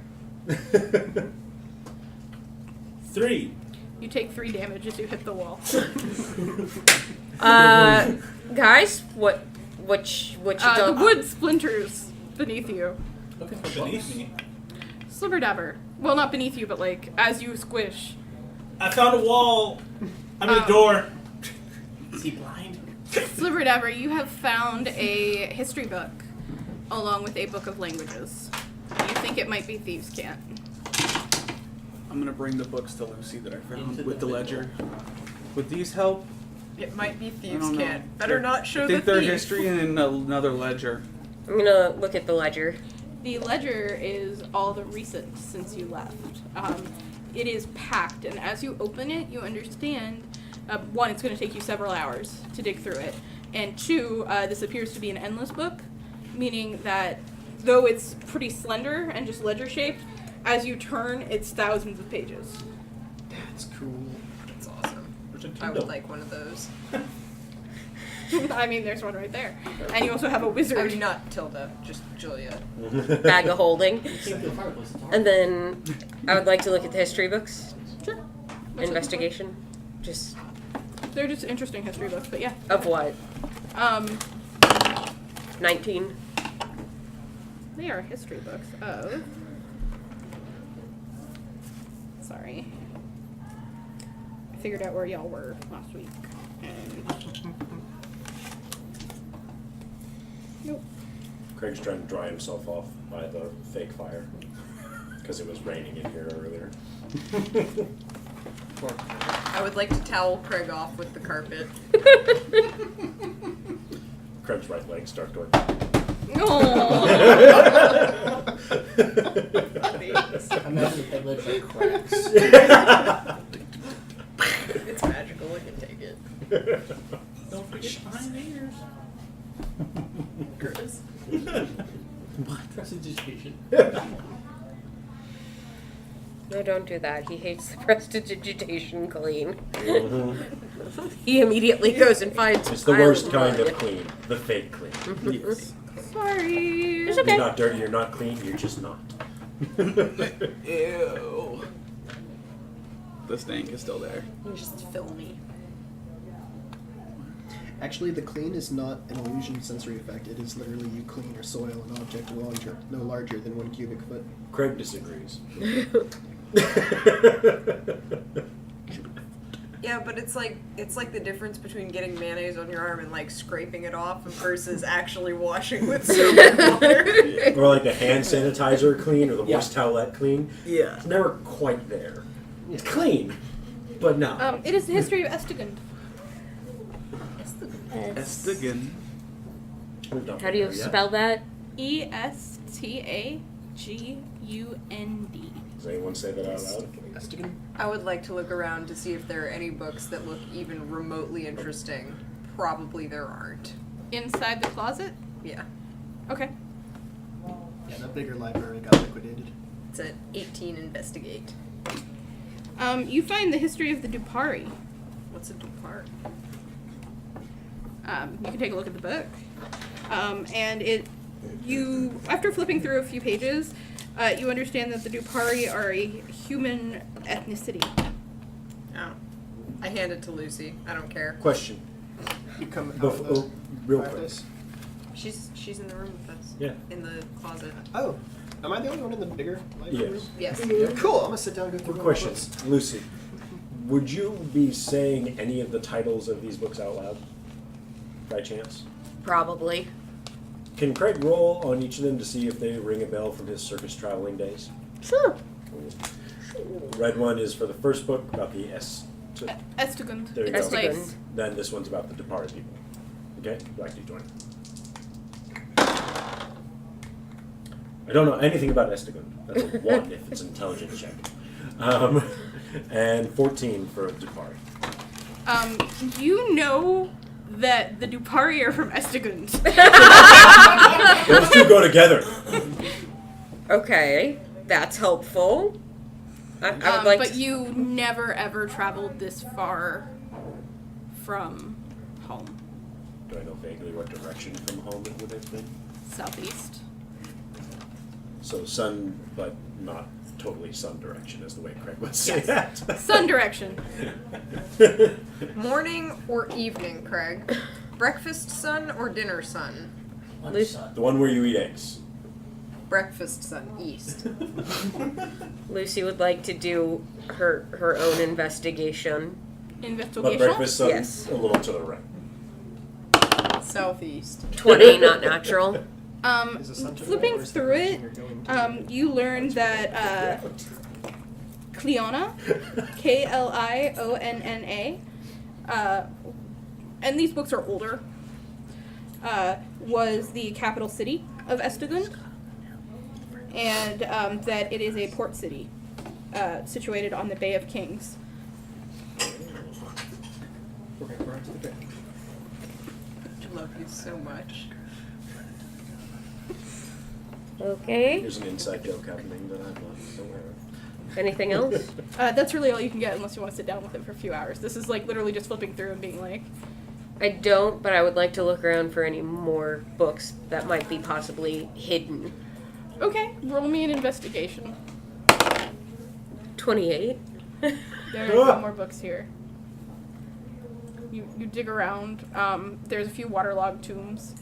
3. You take 3 damage as you hit the wall. Guys, what you The don't? wood splinters beneath you. Beneath me. Slibberdabber. Well, not beneath you, but like as you squish. I found a wall. I mean, a door. Is he blind? Sliver you have found a history book along with a book of languages. You think it might be Thieves' Cant. I'm gonna bring the books to Lucy that I found Into with the the ledger. Would these help? It might be I Thieves' don't know. Cant. Better not show I the think they're thief. history and another ledger. I'm gonna look at the ledger. The ledger is all the recent since you left. It is packed, and as you open it, you understand, one, it's going to take you several hours to dig through it, and two, this appears to be an endless book, meaning that though it's pretty slender and just ledger-shaped, as you turn, it's thousands of pages. That's cool. That's awesome. There's a I would Kindle. like one of those. I mean, there's one right there. And you also have a wizard. I mean, not Tilda, just Julia. Bag of holding. Keep the fireplace, it's hard. And then I would like to look at the history books. Sure. What's Investigation. Just it for? They're just interesting history books, but yeah. of what? 19. They are history books of... Sorry. I figured out where y'all were last week. Nope. Craig's trying to dry himself off by the fake fire because it was raining in here earlier. I would like to towel Craig off with the carpet. Craig's right leg starts going. No. Imagine if that ledger cracks. It's magical, I can take it. Don't forget behind the ears. Curtis. Prestidigitation. No, don't do that. He hates the prestidigitation clean. Mhm. He immediately goes and finds. It's the piles worst of kind mud. of clean, the fake clean. Yes. Sorry. It's okay. You're not dirty, you're not clean, you're just not. Ew. The stank is still there. You just filmy. Actually, the clean is not an illusion sensory effect. It is literally you clean or soil an object no larger than 1 cubic foot. Craig disagrees. Yeah, but it's like the difference between getting mayonnaise on your arm and like scraping it off versus actually washing with soap and water. Or like the hand sanitizer clean or the Yeah. moist towelette clean. Yeah. It's never quite there. It's clean, but no. It is the history of Estigund. Estigan. We've done How do you that yet. spell that? Estagund. Does anyone say that out loud? Estigan? I would like to look around to see if there are any books that look even remotely interesting. Probably there aren't. Inside the closet? Yeah. Okay. Yeah, that bigger library got liquidated. It's at 18 investigate. You find the history of the Dupari. What's a dupart? You can take a look at the book. And after flipping through a few pages, you understand that the Dupari are a human ethnicity. Oh. I hand it to Lucy. I don't care. Question. You come out Bef- of oh, the real quick. fireplace. She's in the room with us. Yeah. In the closet. Oh, am I the only one in the bigger library Yes. room? Yes. Cool, I'm gonna sit down and go through Quick all my question. books. Lucy, would you be saying any of the titles of these books out loud? By chance? Probably. Can Craig roll on each of them to see if they ring a bell from his circus traveling days? Sure. Red one is for the first book about the Estigund. There you It's a go. place. Then this one's about the departed people. Okay? Black D20. I don't know anything about Estigun. That's a 1 if it's an intelligence check. And 14 for Depart. You know that the Dupari are from Estigund. Those two go together. Okay, that's helpful. I would like but to. you never ever traveled this far from home. Do I know vaguely what direction from home it would have been? Southeast. So sun, but not totally sun direction is the way Craig would say that. Sun direction. Morning or evening, Craig? Breakfast sun or dinner sun? Lunch sun. The one where you eat eggs. breakfast's on east. Lucy would like to do her own investigation. But Investigation. breakfast on Yes. a little to the right. Southeast. 20, not natural. Is the sun to the right, Flipping or is the through direction it, you're going to? you learn that Cleona, Klionna, and these books are older, was the capital city of Estegund, and that it is a port city situated on the Bay of Kings. Okay, we're on to the bed. I love you so much. Okay. Here's an inside joke happening that I'm not aware of. Anything else? That's really all you can get unless you want to sit down with it for a few hours. This is like literally just flipping through and being like, I don't, but I would like to look around for any more books that might be possibly hidden. okay, roll me an investigation. 28. There are no more books here. You dig around. There's a few waterlogged tombs.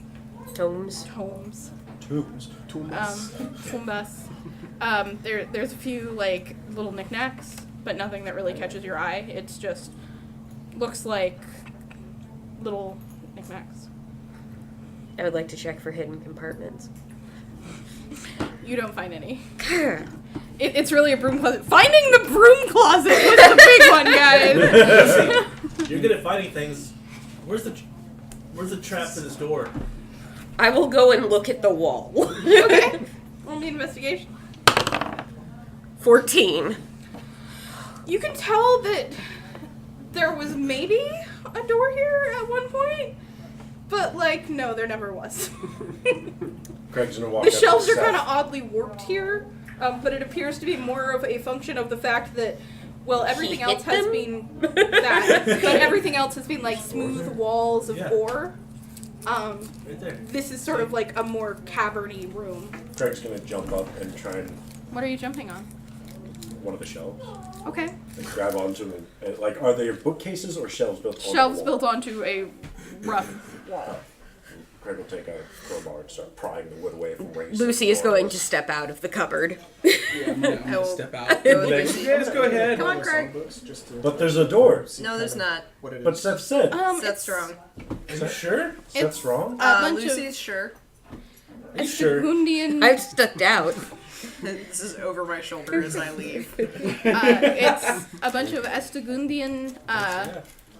Tomes. Tomes. Tombs. Tumbas. There's a few like little knickknacks, but nothing that really catches your eye. It's just looks like little knickknacks. I would like to check for hidden compartments. You don't find any. It's really a broom closet. Finding the broom closet was the big one, guys. You're good at finding things. Where's the trap to this door? I will go and look at the wall. Okay. Roll me investigation. 14. You can tell that there was maybe a door here at one point, but like no, there never was. Craig's gonna walk The up to shelves are Seth. kind of oddly warped here, but it appears to be more of a function of the fact that, well, everything He else hit has them? been that, but everything else has been like smooth walls of Yeah. ore. Right there. This is sort of like a more caverny room. Craig's gonna jump up and try and What are you jumping on? one of the shelves Okay. and grab onto them. And, like, are they bookcases or shelves built onto Shelves the wall? built onto a rough wall. Craig will take a crowbar and start prying the wood away from where he's Lucy is going to step out of the cupboard. Yeah, I'm gonna I will step out. go with Lucy. Yeah, just go ahead. Come on, Craig. Just to But there's a door. see No, there's kind of not. What it But is. Seth said. That's It's wrong. Are you sure? Seth's wrong? a bunch Lucy's sure. Are you sure? Estegунdian. I've stepped out. This is over my shoulder as I leave. It's a bunch of Estegundian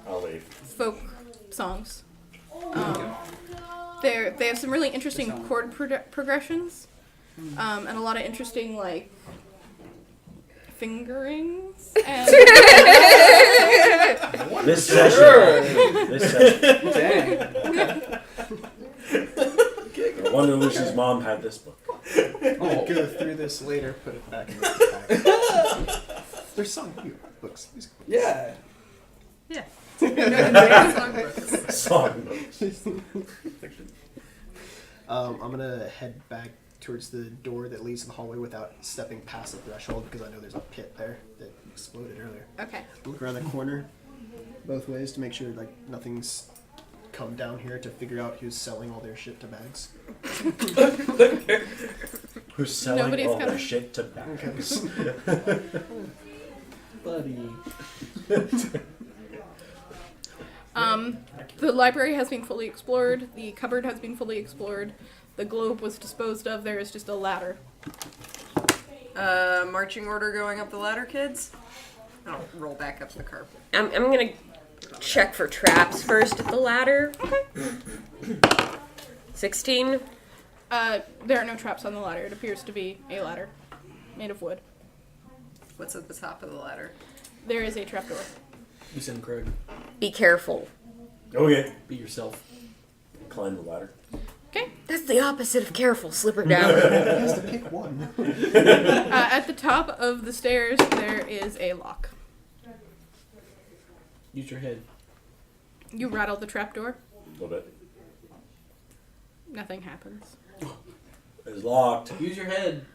I'll leave. folk songs. They have some really interesting chord progressions, and a lot of interesting like fingerings and This session. This session. Dang. No wonder Lucy's mom had this book. Oh, Go through this later, put it back in the pack. There's some here. Books. Music books. yeah. Yeah. Songbooks. I'm gonna head back towards the door that leads to the hallway without stepping past the threshold because I know there's a pit there that exploded earlier. okay. Look around the corner both ways to make sure like nothing's come down here to figure out who's selling all their shit to bags. Who's selling Nobody's all their coming. shit to bags. Buddy. The library has been fully explored. The cupboard has been fully explored. The globe was disposed of. There is just a ladder. Marching order going up the ladder, kids? I'll roll back up the carpet. I'm gonna check for traps first at the ladder. 16. There are no traps on the ladder. It appears to be a ladder made of wood. What's at the top of the ladder? There is a trapdoor. You send Craig. Be careful. Okay. Be yourself. Climb the ladder. Okay. That's the opposite of careful. Slip her down. He has to pick one. At the top of the stairs, there is a lock. Use your head. You rattle the trapdoor. A little bit. Nothing happens. It's locked. Use your head.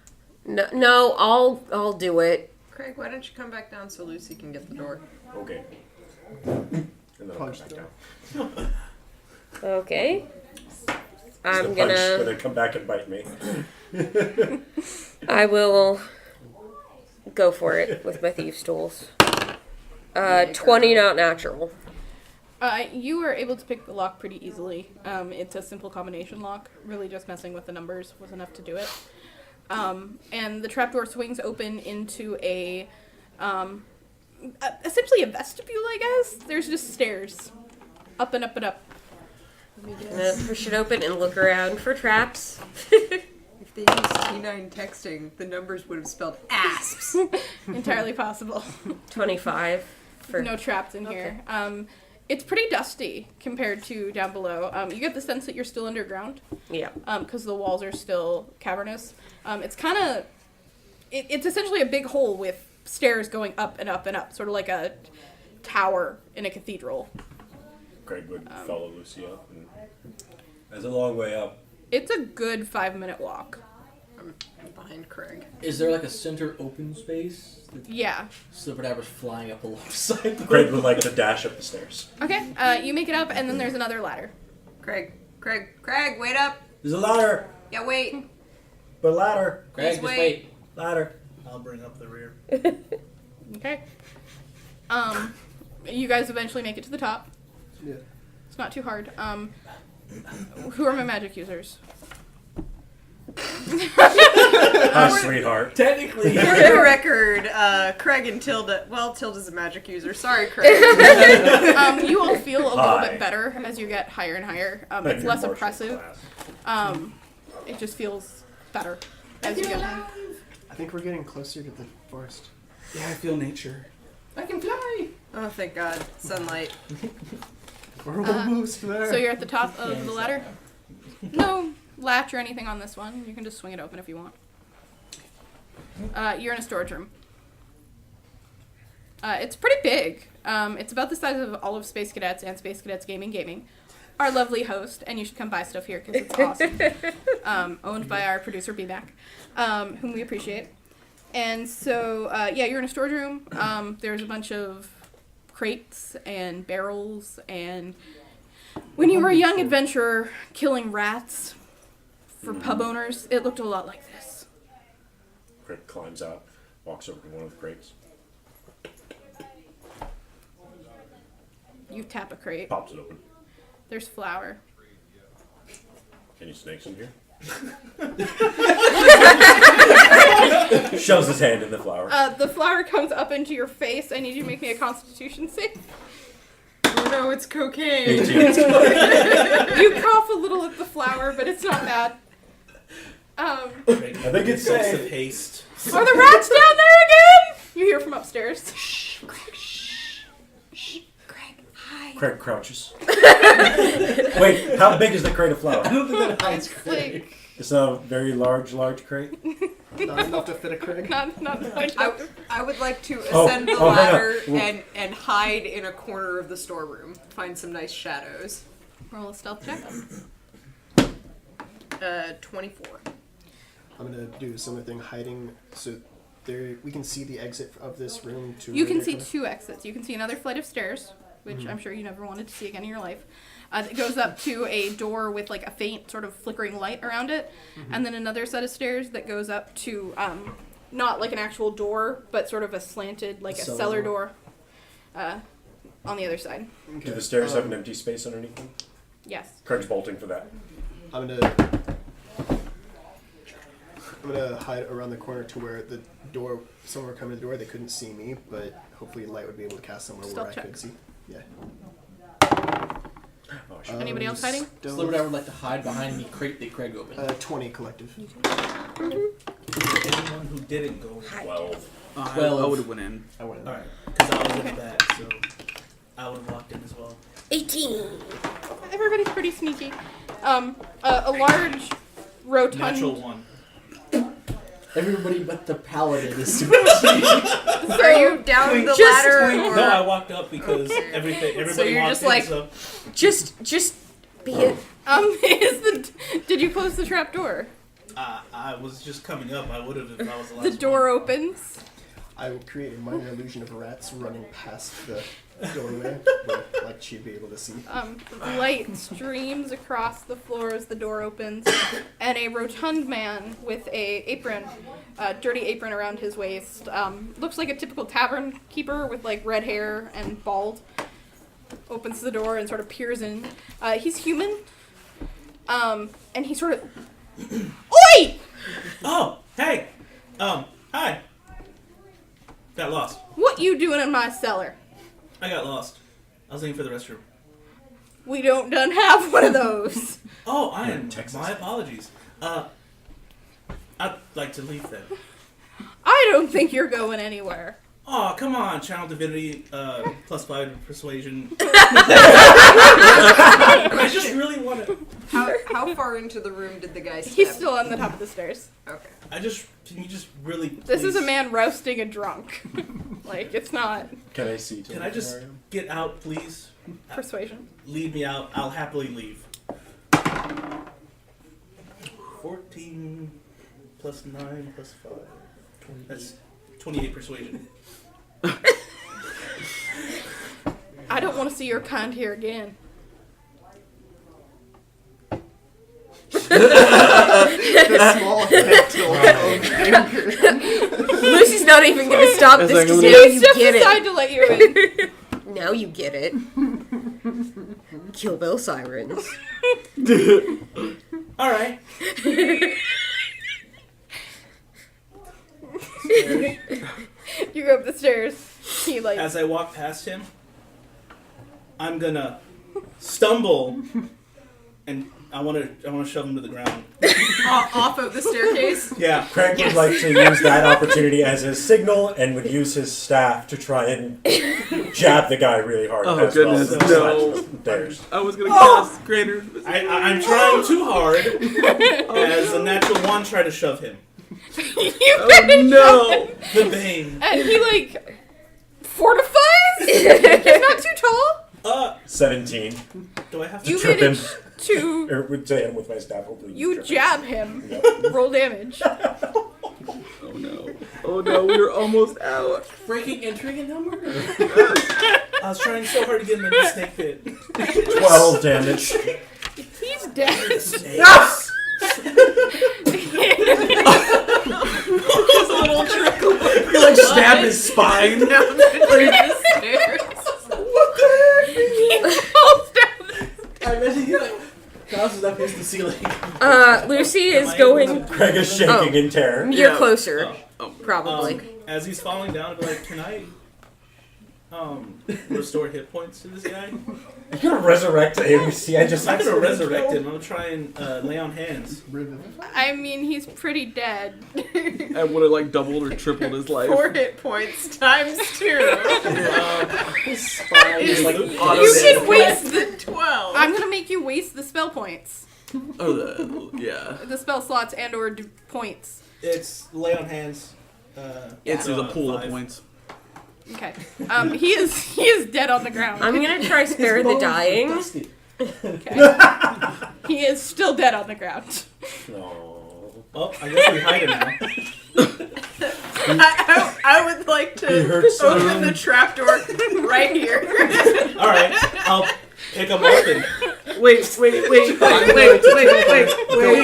No, I'll do it. Craig, why don't you come back down so Lucy can get the door? Okay. And then I'll Punch come the back door. down. Okay. I'm the punch when gonna. they come back and bite me. I will go for it with my thieves' tools. 20 not natural. You were able to pick the lock pretty easily. It's a simple combination lock. Really just messing with the numbers was enough to do it. And the trapdoor swings open into essentially a vestibule, I guess. There's just stairs. Up and up and up. I'm gonna push it open and look around for traps. If they used T9 texting, the numbers would have spelled asps. Entirely possible. 25 for No traps in here. It's pretty dusty compared to down below. You get the sense that you're still underground. yeah. Because the walls are still cavernous. It's kind of... It's essentially a big hole with stairs going up and up and up, sort of like a tower in a cathedral. Craig would follow Lucy up. And that's a long way up. It's a good 5-minute walk. I'm behind Craig. Is there like a center open space? Yeah. Slipperdabbers flying up alongside the Craig would like to dash up the stairs. Okay, you make it up, and then there's another ladder. Craig, wait up. There's a ladder! Yeah, wait. But ladder! Craig, Please just wait. wait. Ladder! I'll bring up the rear. Okay. You guys eventually make it to the top. Yeah. It's not too hard. Who are my magic users? Hi, sweetheart. Technically. For the record, Craig and Tilda. Well, Tilda's a magic user. Sorry, Craig. You all feel a little Hi. bit better as you get higher and higher. Like It's your less martial oppressive. class. It just feels better as you get higher. I think we're getting closer to the forest. Yeah, I feel nature. I can fly. Oh, thank God. Sunlight. We're almost there. So you're at the top of the ladder? No latch or anything on this one. You can just swing it open if you want. You're in a storage room. It's pretty big. It's about the size of all of Space Cadets and Space Cadets Gaming. Our lovely host, and you should come buy stuff here because it's awesome. Owned by our producer, B-Mac, whom we appreciate. And so, you're in a storage room. There's a bunch of crates and barrels, and when you were a young adventurer killing rats for pub owners, it looked a lot like this. Craig climbs out, walks over to one of the crates, You tap a crate. pops it open. There's flour. Any snakes in here? Shoves his hand in the flour. The flour comes up into your face. I need you to make me a Constitution save. Oh no, it's cocaine. 18. You cough a little at the flour, but it's not bad. I think it's Sense safe. of haste. Are the rats down there again? You hear from upstairs. Craig crouches. Wait, how big is the crate of flour? I don't think that hides It's Craig. like It's a very large crate. Not enough to fit a Craig. not like I would like to Oh, ascend the hang on. ladder Well- and hide in a corner of the storeroom. Find some nice shadows. roll a stealth check. 24. I'm gonna do a similar thing, hiding so there we can see the exit of this room. To You where can they're see coming. 2 exits. You can see another flight of stairs, which I'm sure you never wanted to see again in your life. That goes up to a door with like a faint sort of flickering light around it, and then another set of stairs that goes up to not like an actual door, but sort of a slanted like a cellar door on the other side. Okay. Do the stairs have an empty space underneath them? Yes. Craig's bolting for that. I'm gonna hide around the corner to where the door. Someone were coming to the door. They couldn't see me, but hopefully light would be able to cast somewhere Stealth where check. I could see. Yeah. Oh, shit. Anybody else hiding? Stealth, Slipperdabbers would like to hide behind the crate that Craig opened. 20 collective. Anyone who didn't go in. 12. I Well, would have went in. I went. Alright, because I was in the back, so I would have walked in as well. 18. Everybody's pretty sneaky. A large rotund. Natural 1. Everybody but the paladin is Are you down the ladder? No, I walked up because everybody you're walked just in, like- so Just be it. Did you close the trap door? I was just coming up. I would have if I was the last The door opens, I will create a minor illusion of rats running past the doorway, where, like, she'd be able to see. Light streams across the floor as the door opens, and a rotund man with a apron, dirty apron around his waist, looks like a typical tavern keeper with like red hair and bald, opens the door and sort of peers in. He's human, and he sort of, Oi! Oh, hey. Hi. Got lost. What you doing in my cellar? I got lost. I was looking for the restroom. We don't done have one of those. Oh, I am. Texas. My apologies. I'd like to leave then. I don't think you're going anywhere. Oh, come on, Channel Divinity, +5 persuasion. I just really want to. How far into the room did the guy step? He's still on the top of the stairs. Okay. Can you just really. This is a please- man roasting a drunk. Like, it's not Can I see? Can I just Mario? get out, please? persuasion. Lead me out. I'll happily leave. 14 plus 9 plus 5. That's 28 persuasion. I don't want to see your kind here again. The small effect of Lucy's not even gonna stop It's this like a because little- now He you steps get aside it. to let you in. Now you get it. Kill Bill sirens. All right. You go up the stairs. He like As I walk past him, I'm gonna stumble, and I want to shove him to the ground. Off of the staircase? Yeah. Craig would like to use that opportunity as a signal and would use his staff to try and jab the guy really hard. Oh, as well goodness, as no. slash the stairs. I was gonna cast greater. I'm trying too hard. As a natural 1 try to shove him. Oh no! The Bane. and he like fortifies. He's not too tall. 17. Do I have to? You Trip him. manage to Or would say him with my staff. Hopefully you trip him. jab him. Yep. Roll damage. Oh no! Oh no! We were almost out. Breaking, entering, and no murder. I was trying so hard to get him in the snake pit. 12 damage. He's dead. Yes! You like stabbed his spine. He falls down. I imagine he like tosses up against the ceiling. Lucy is going. Craig is shaking in terror. You're Yeah. closer, Oh. probably. As he's falling down, I'll be like, can I restore hit points to this guy? You're gonna resurrect AMC. I just I'm gonna resurrect him. I'm gonna try and lay on hands. I mean, he's pretty dead. I would have like doubled or tripled his life. 4 hit points times 2. His spine is like auto You dead. can waste the. 12. I'm gonna make you waste the spell points, Oh, yeah. the spell slots and/or points. It's lay on hands. It's a pool of 5. points. Okay. He is dead on the ground. I'm gonna try spare the Bones are dying. dusty. Okay. He is still dead on the ground. No. Oh, I guess we hide him now. I would like He hurts to open the trapdoor right here. All right, I'll pick him up and Wait. Go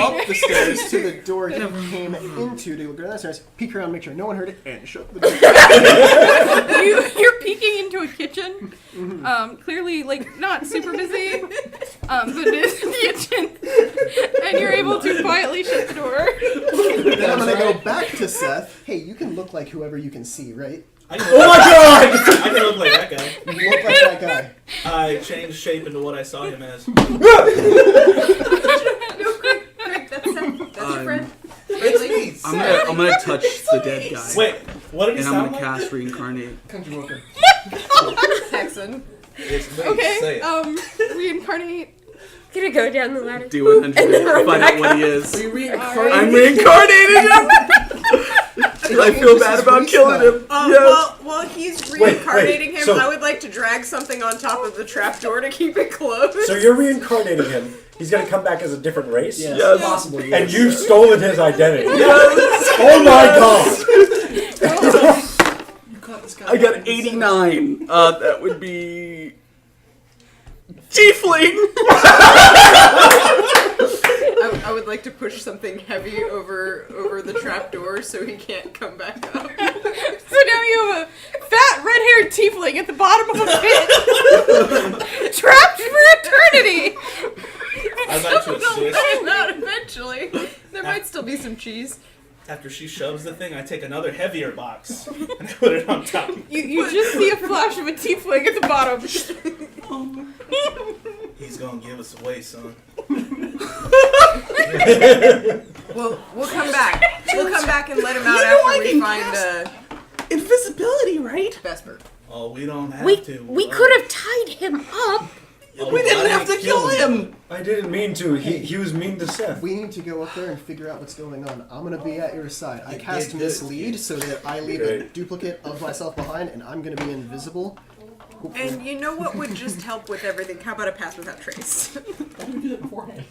up the stairs to the door you came into to go downstairs, peek around, make sure no one heard it, and shut the door. You're peeking into a kitchen. Clearly, like, not super busy. But it is a kitchen. And you're able to quietly shut the door. Then I'm gonna go back to Seth. Hey, you can look like whoever you can see, right? I can Oh look, my god! I can look like that guy. You look like that guy. I changed shape into what I saw him as. No, Greg, that's your friend. It's me. I'm gonna touch the dead guy. Wait, what did he And I'm sound gonna like? cast reincarnate. Texan. It's me. Okay, Say it. reincarnate. Gonna go down the ladder. Do 100 And then run find back out what he Are is. you I'm reincarnating? reincarnating him! I feel bad about killing him. Yes. While he's Wait, reincarnating him, so- I would like to drag something on top of the trapdoor to keep it closed. So you're reincarnating him. He's gonna come back as a different race? Yes, Yes. possibly. And Yes. you've stolen his identity. Yes. Oh my god! I got 89. That would be tiefling. I would like to push something heavy over the trapdoor so he can't come back up. So now you have a fat red-haired tiefling at the bottom of a pit, trapped for eternity. I'd like to assist. Find out eventually. There might still be some cheese. After she shoves the thing, I take another heavier box and I put it on top. You just see a flash of a tiefling at the bottom. He's gonna give us away, son. We'll come back. We'll come back and let him out after we find Invisibility, right? Vesper. Oh, we don't have We to. could have tied him up. We didn't have to kill him. I didn't mean to. He was mean to Seth. We need to go up there and figure out what's going on. I'm gonna be at your side. I You cast did good. mislead so that I leave a Okay. duplicate of myself behind, and I'm gonna be invisible. Hopefully- And you know what would just help with everything? How about a pass without trace? Why did we do that beforehand?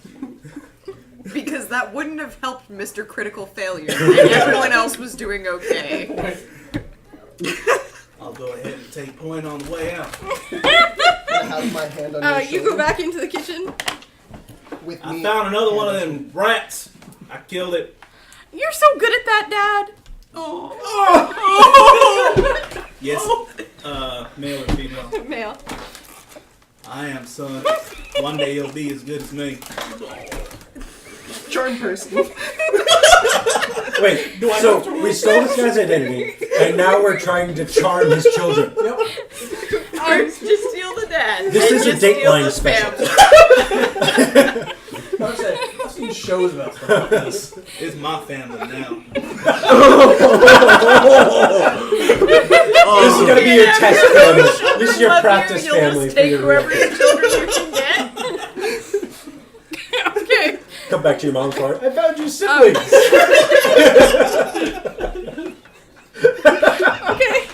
Because that wouldn't have helped Mr. Critical Failure, and everyone else was doing okay. I'll go ahead and take point on the way out. I have my hand on your You shoulder go back into the kitchen. with I me. found another one of them rats. I killed it. You're so good at that, Dad. Yes. Male or female? Male. I am, son. One day you'll be as good as me. Charm person. Wait, so we stole this guy's identity, and now we're trying to charm his children. Just steal the dad. This and is a just steal Dateline the special. family. I've seen shows about stuff like this. It's my family now. This is gonna be your test family. This is your Love you, practice you'll family just for take your whoever your children you can get. Okay. Come back to your mom's car. I found you siblings. Okay.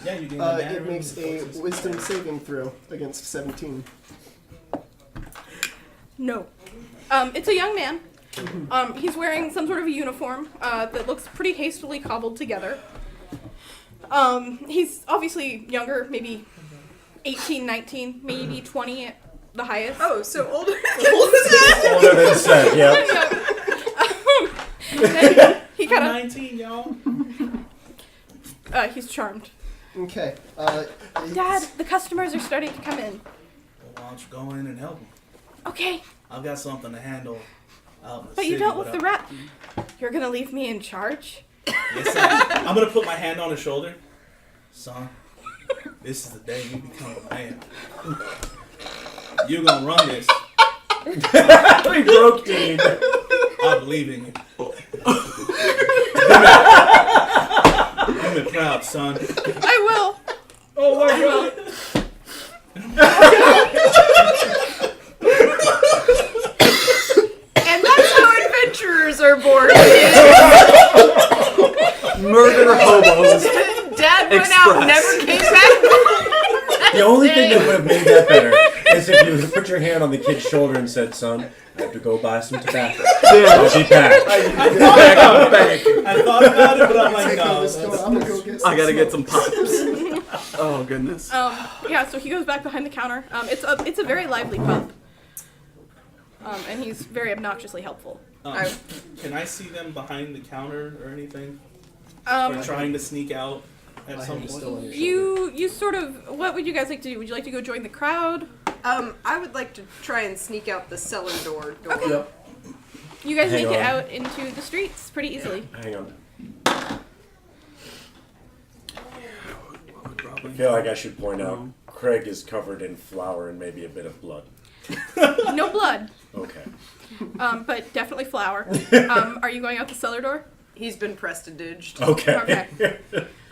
Yeah, you did It makes a wisdom saving throw against 17. No. It's a young man. He's wearing some sort of a uniform that looks pretty hastily cobbled together. He's obviously younger, maybe 18, 19, maybe 20 at the highest. Oh, so older. Older than Seth, yeah. Then he kind 19, y'all. of, he's charmed. Okay. Dad, the customers are starting to come in. Well, why don't you go in and help them? Okay, I've got something to handle out in the but city. you dealt with the without- rat. You're gonna leave me in charge? Yes, I'm gonna put my hand on his shoulder. Son, this is the day you become a man. You're gonna run this. We broke Dean. I believe in you. You've been proud, son. I will. Oh my I will. And that's how adventurers are born. Murder hobos. Dad went out and never came back. The only thing that would have made that better is if you put your hand on the kid's shoulder and said, "Son, I have to go buy some tobacco. I'll be back." I thought about it, but I'm like, no. I'm gonna go get some I gotta get smoke. some pops. Oh goodness. Yeah, so he goes back behind the counter. It's a very lively pub. And he's very obnoxiously helpful. Can I see them behind the counter or anything? Um, Or trying to sneak out at My some hand is point? still on your shoulder. you sort of, what would you guys like to do? Would you like to go join the crowd? I would like to try and sneak out the cellar door. Yep. You guys Hang make it on. out into the streets pretty easily. Hang on. I feel like I should point out Craig is covered in flour and maybe a bit of blood. No blood, Okay. but definitely flour. Are you going out the cellar door? He's been prestidiged. Okay. Okay.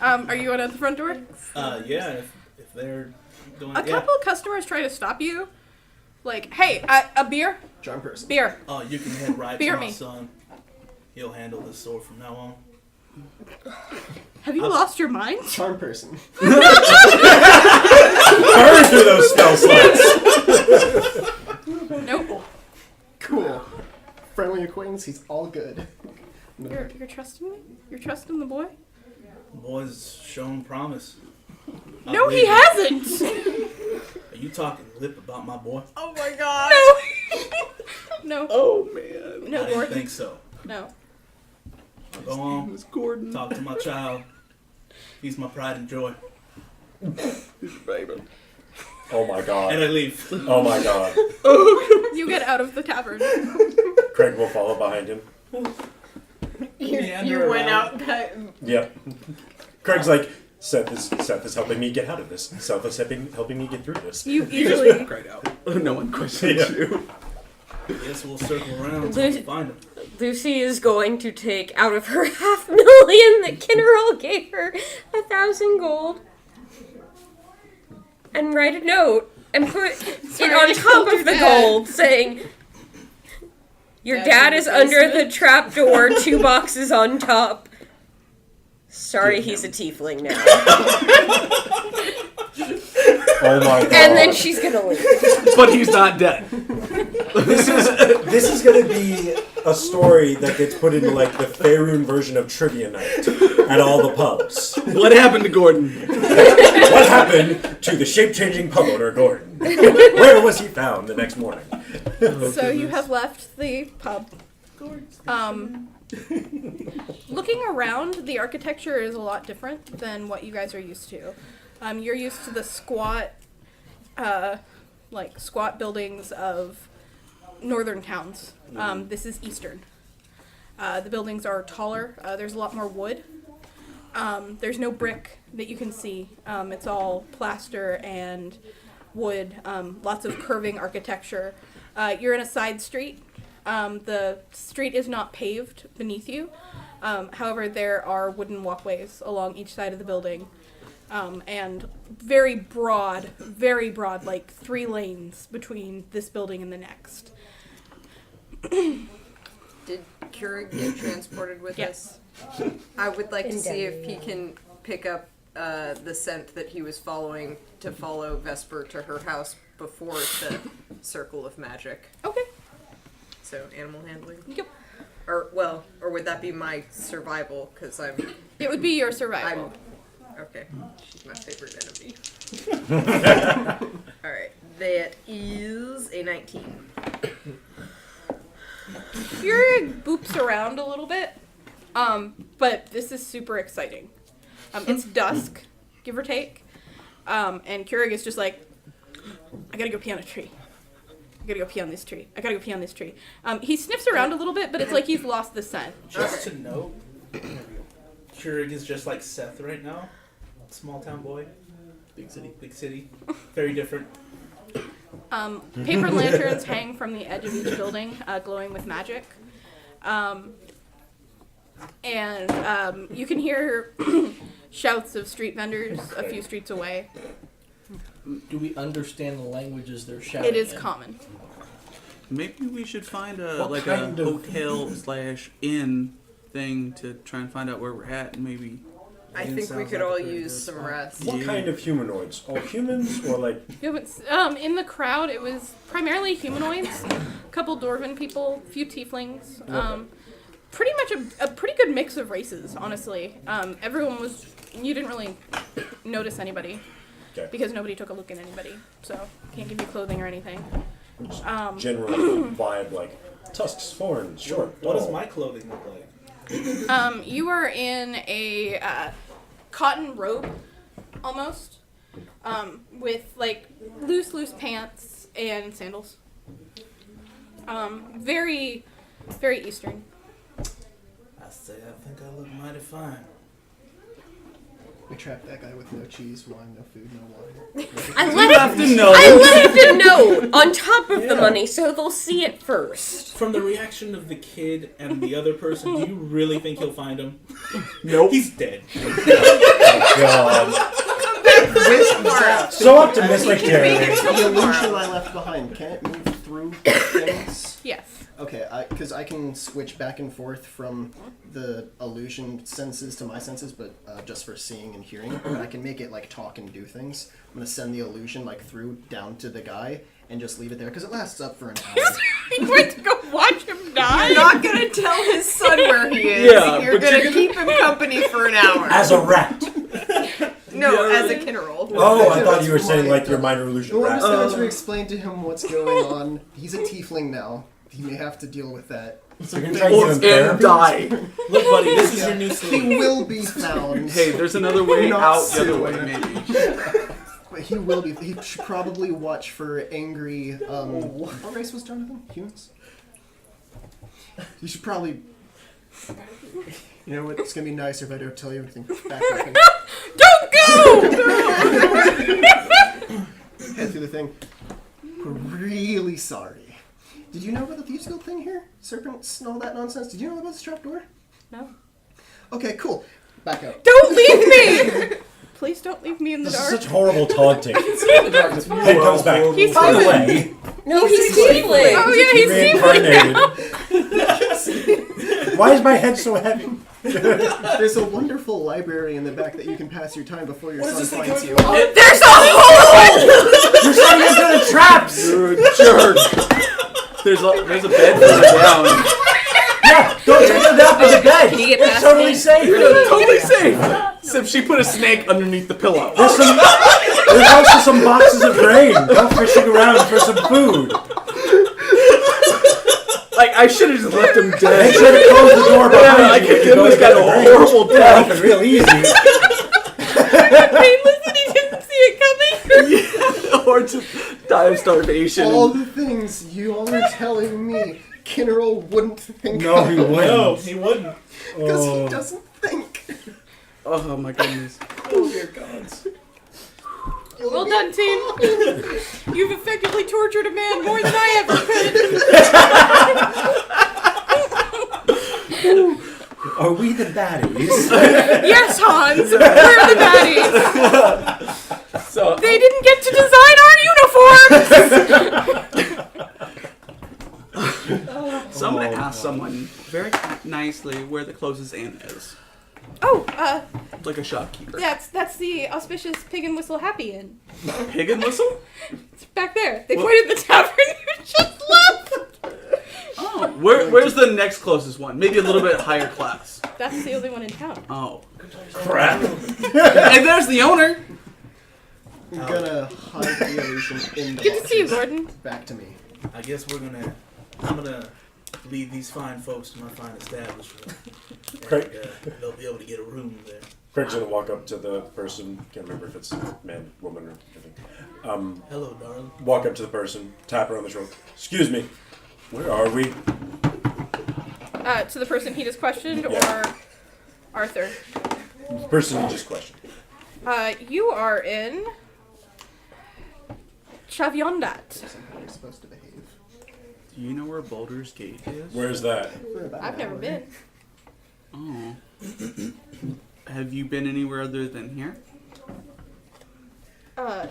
Are you going out the front door? Yeah, if they're going. A couple of customers try to stop you. Like, hey, a beer? Charm person. Beer. Oh, you can head right Beer to my me. son. He'll handle this sword from now on. Have you lost your mind? Charm person. Burn through those spell slots. Nope. Cool. Friendly acquaintance, he's all good. You're trusting me? You're trusting the boy? Boy's shown promise. No, he hasn't. Are you talking lip about my boy? Oh my god. No. Oh man. No, I didn't Gordon. think so. No. I'll go on, It's Gordon. talk to my child. He's my pride and joy. Baby. Oh my god. And I leave. Oh my god. You get out of the tavern. Craig will follow behind him. You went out. Yep. Craig's like, Seth is helping me get out of this. Seth is helping me get through this. You easily. Cried out. No one questions Yeah. you. Guess we'll circle around until we find him. Lucy is going to take out of her 500,000 that Kinneral gave her 1,000 gold and write a note and put Sorry, it on I top told of your the dad. gold saying, "Your Dad's dad in is the under the basement." trap door, 2 boxes on top. Sorry, he's a tiefling now." Oh my god. And then she's gonna leave. But he's not dead. This is gonna be a story that gets put into like the Faerun version of Trivia Night at all the pubs. What happened to Gordon? What happened to the shape-changing pub owner Gordon? Where was he found the next morning? So you have left the pub. Looking around, the architecture is a lot different than what you guys are used to. You're used to the squat buildings of northern towns. This is eastern. The buildings are taller. There's a lot more wood. There's no brick that you can see. It's all plaster and wood. Lots of curving architecture. You're in a side street. The street is not paved beneath you. However, there are wooden walkways along each side of the building. And very broad, like 3 lanes between this building and the next. Did Keurig get transported with Yes. us? I would like to see if he can pick up the scent that he was following to follow Vesper to her house before the Circle of Magic. Okay. So, animal handling? Yep. Or would that be my survival? Because It would be your survival. okay. She's my favorite enemy. Alright, that is a 19. Keurig boops around a little bit, but this is super exciting. It's dusk, give or take, and Keurig is just like, I gotta go pee on a tree. I gotta go pee on this tree. I gotta go pee on this tree. He sniffs around a little bit, but it's like he's lost the scent. Just to note, Keurig is just like Seth right now. Small town boy. Big city. Very different. Paper lanterns hang from the edge of each building, glowing with magic. And you can hear shouts of street vendors a few streets away. Do we understand the languages they're shouting? It is in? common. Maybe we should find What a kind of- hotel/inn thing to try and find out where we're at, and maybe. I think we could all use some rest. What kind of humanoids? All humans or like? In the crowd, it was primarily humanoids, a couple dwarven people, a few tieflings. Pretty much a pretty good mix of races, honestly. Everyone was. You didn't really notice anybody. Okay. Because nobody took a look at anybody, so can't give you clothing or anything. General vibe like tusks, horns, short. What does tall. my clothing look like? You are in a cotton robe, almost, with like loose pants and sandals. Very, very Eastern. I say I think I look mighty fine. We trapped that guy with no cheese, wine, no food, no water. I left a note on top of the money so they'll see it first. From the reaction of the kid and the other person, do you really think he'll find him? Nope. He's dead. God. So optimistic, Jerry. The illusion I left behind, can it move through things? Yes. Okay, because I can switch back and forth from the illusion senses to my senses, but just for seeing and hearing. And I can make it like talk and do things. I'm gonna send the illusion like through down to the guy and just leave it there because it lasts up for an hour. You went to go watch him die? You're not gonna tell his son where he is. Yeah, you're but gonna you're keep him company for an hour. As a rat. No, as a Kinneral. Oh, I thought you were saying like your minor illusion No, I'm rat. just going to explain to him what's going on. He's a tiefling now. He may have to deal with that. So you're trying to give him therapy? die. Look, buddy, this is your new He sleep. will be found. Hey, there's another way Not out the other soon. way, maybe. But he will be. He should probably watch for angry. What race was Jonathan? Humans. You should probably. You know what? It's gonna be nicer if I don't tell you everything. Back up and Don't go! head through the thing. We're really sorry. Did you know about the Thieves Guild thing here? Serpents and all that nonsense? Did you know about this trapdoor? No. Okay, cool. Back up. Don't leave me! Please don't leave me in the This is dark. such horrible taunting. Head Head comes back. He's By the fine. way, No, he's tiefling. Oh yeah, he's reincarnated. Why is my head so heavy? There's a wonderful library in the back that you can pass your time before your son finds you. There's a hole! You're setting into the traps! You're a jerk. There's a bed further down. Yeah, don't take a nap on the bed. Can you get It's past totally me? safe. Totally safe. Except she put a snake underneath the pillow. There's also some boxes of grain. Go fishing around for some food. Like, I should have just left him Make dead. sure to close the door behind Yeah, I you. could if give you go this to guy get a the grain. horrible Yeah, death. that's real easy. Hey, listen, he didn't see it coming. Or just die of starvation. All the things you all are telling me, Kinneral wouldn't think No, he of. wouldn't. No, he wouldn't. Because Oh. he doesn't think. Oh my goodness. Oh, dear gods. Well done, team. You've effectively tortured a man more than I ever could. Are we the baddies? Yes, Hans, we're the baddies. So They didn't get to design our uniforms. someone asked someone very nicely where the closest inn is. Oh, Like a shopkeeper. that's the auspicious Pig and Whistle Happy Inn. Pig and whistle? It's back there. They What? pointed the tavern you just left. Oh. Where's the next closest one? Maybe a little bit higher class. That's the only one in town. Oh. Crap. And there's the owner. I'm gonna hide the illusion in the Good to see you, boxes. Gordon. Back to me. I guess I'm gonna lead these fine folks to my fine establishment. Great. And they'll be able to get a room there. Craig's gonna walk up to the person. Can't remember if it's man, woman, or anything. Hello, darling. Walk up to the person, tap her on the shoulder. Excuse me. Where are we? To the person he just questioned, Yeah. or Arthur. The person you just questioned. You are in Chaviondat. How you're supposed to behave. Do you know where Baldur's Gate is? Where's that? For about I've an never hour. been. Oh. Have you been anywhere other than here?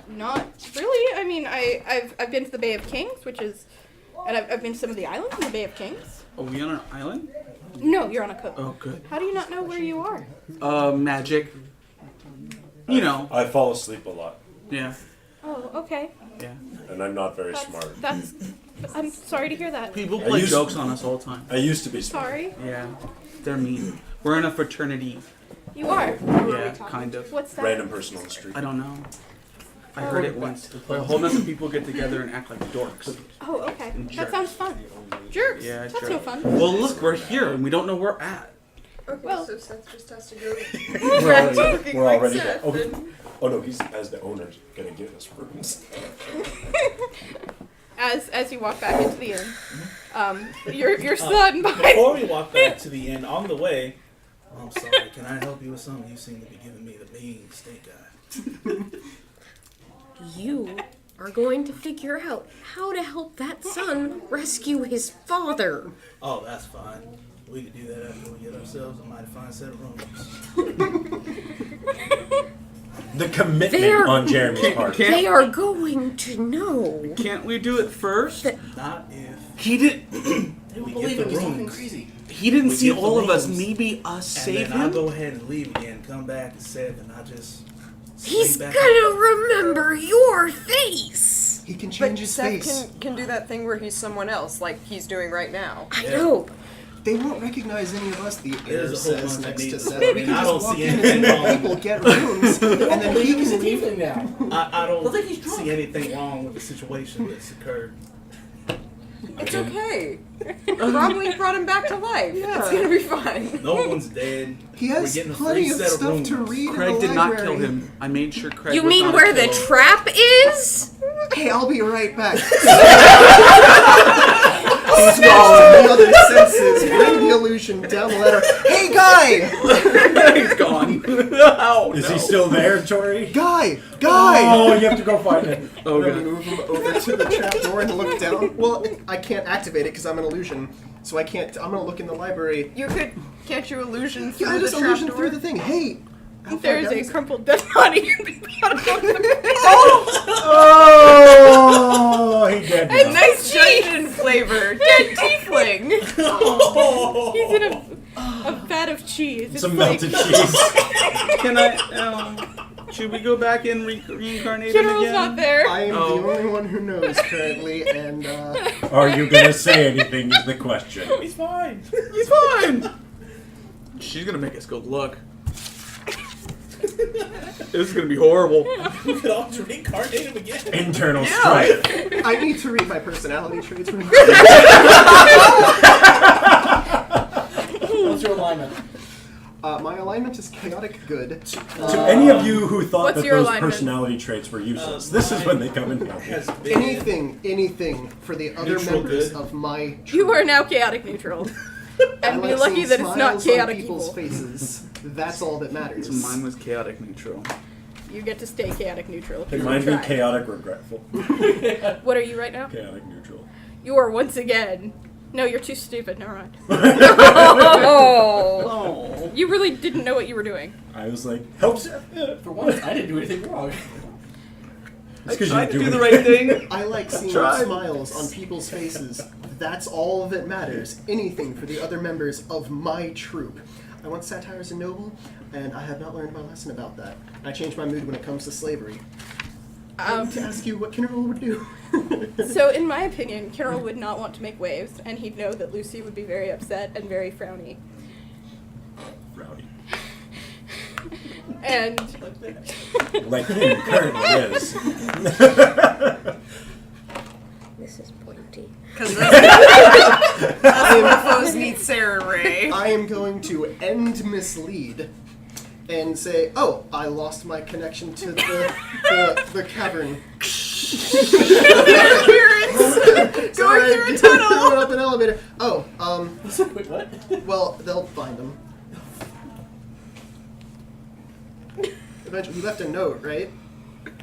Not really. I mean, I've been to the Bay of Kings, which is, and I've been to some of the islands in the Bay of Kings. Are we on an island? No, you're on a coast. Oh, good. How do you not know where you are? Magic. You know. I fall asleep a lot, Yeah. Oh, okay. Yeah. and I'm not very smart. That's. I'm sorry to hear that. People I play used- jokes on us all the time. I used to be smart. Sorry. Yeah. They're mean. We're in a fraternity. You are. Yeah, kind of. What's that? Random person on the street. I don't know. I heard it once. A whole bunch of people get together and act like dorks. Oh, okay. That Jerks. sounds fun. Jerks. Yeah, That's jerks. no fun. Well, look, we're here and we don't know where we're at. Okay, Well- so Seth just has to go. We're already there. Oh no, he's as the owner's gonna give us rooms. As you walk back into the inn, your son behind. Before we walk back to the inn, on the way, I'm sorry, can I help you with something? You seem to be giving me the mean steak eye. You are going to figure out how to help that son rescue his father. Oh, that's fine. We could do that after we get ourselves a mighty fine set of rooms. The commitment They're- on Jeremy's part. Can't- They are going to know. Can't we do it first? Not if He did. They don't We believe get him. the He's talking rooms. crazy. He didn't We see get the all of us. rooms. Maybe us and save then I'll him. go ahead and leave again, come back at 7. I'll just. He's sleep back. gonna remember your face. He can But change his Seth face. can do that thing where he's someone else, like he's doing right now. I Yeah. know. They won't recognize any of us. The air There's a whole says bunch of next to needs. Seth. I We mean, can I just don't walk see in anything and wrong. people get rooms, and then he He's a can leave. tiefling now. I don't I think he's drunk. see anything wrong with the situation that's occurred. It's okay. Bromley brought him back to life. Yeah. It's gonna be fine. No one's dead. He We're has getting a plenty free of set of stuff to rooms. read Craig in the did not library. kill him. I made sure Craig. You was mean not where the killed. trap is? Hey, I'll be right back. He's The gone. other senses bring the illusion down the ladder. Hey, guy! He's gone. Oh, Is no. he still there, Tori? Guy! Oh, you have to go find him. Oh, I'm gonna God. move him over to the trapdoor and look down. Well, I can't activate it because I'm an illusion, so I can't. I'm gonna look in the library. You could, can't you illusion through Yeah, I the just illusion trapdoor? through the thing. Hey, how far There's down a is it? crumpled dead body in the bottom of the Oh, he dead now. Nice dungeon flavor. Dead tiefling. He's in a vat of cheese. It's Some like, melted cheese. Can I? Should we go back and reincarnate him General's again? not there. I am Oh. the only one who knows currently, and Are you gonna say anything is the question. He's fine. He's fine. She's gonna make us go look. This is gonna be horrible. We could all reincarnate him again. Internal strife. I need to read my personality traits. What's your alignment? My alignment is chaotic good. To any of you who thought What's that your those alignment? personality traits were useless, this is when they come in handy. Has been Anything for the other Neutral members good. of my You are now chaotic neutral. I And be like lucky seeing that it's not smiles on chaotic people's evil. faces. That's all that matters. So mine was chaotic neutral. You get to stay chaotic neutral. if Can you mine be try. chaotic regretful? What are you right now? Chaotic neutral. You are once again. No, you're too stupid. Never mind. Oh. Oh. You really didn't know what you were doing. I was like, help Seth. For once, I didn't do anything wrong. It's because I you tried to do do the right thing. I like seeing Tried. smiles on people's faces. That's all that matters. Anything for the other members of my troop. I want satire as a noble, and I have not learned my lesson about that. I change my mood when it comes to slavery. I need to ask you what Kinnerl would do. So, in my opinion, Carol would not want to make waves, and he'd know that Lucy would be very upset and very frowny. Rowdy. And Like him currently is. This is pointy. Because that's what foes need Sarah Ray. I am going to end mislead and say, oh, I lost my connection to the cavern. Going through a tunnel. Going up an elevator. Oh, Wait, what? well, they'll find him. Eventually, he left a note, right?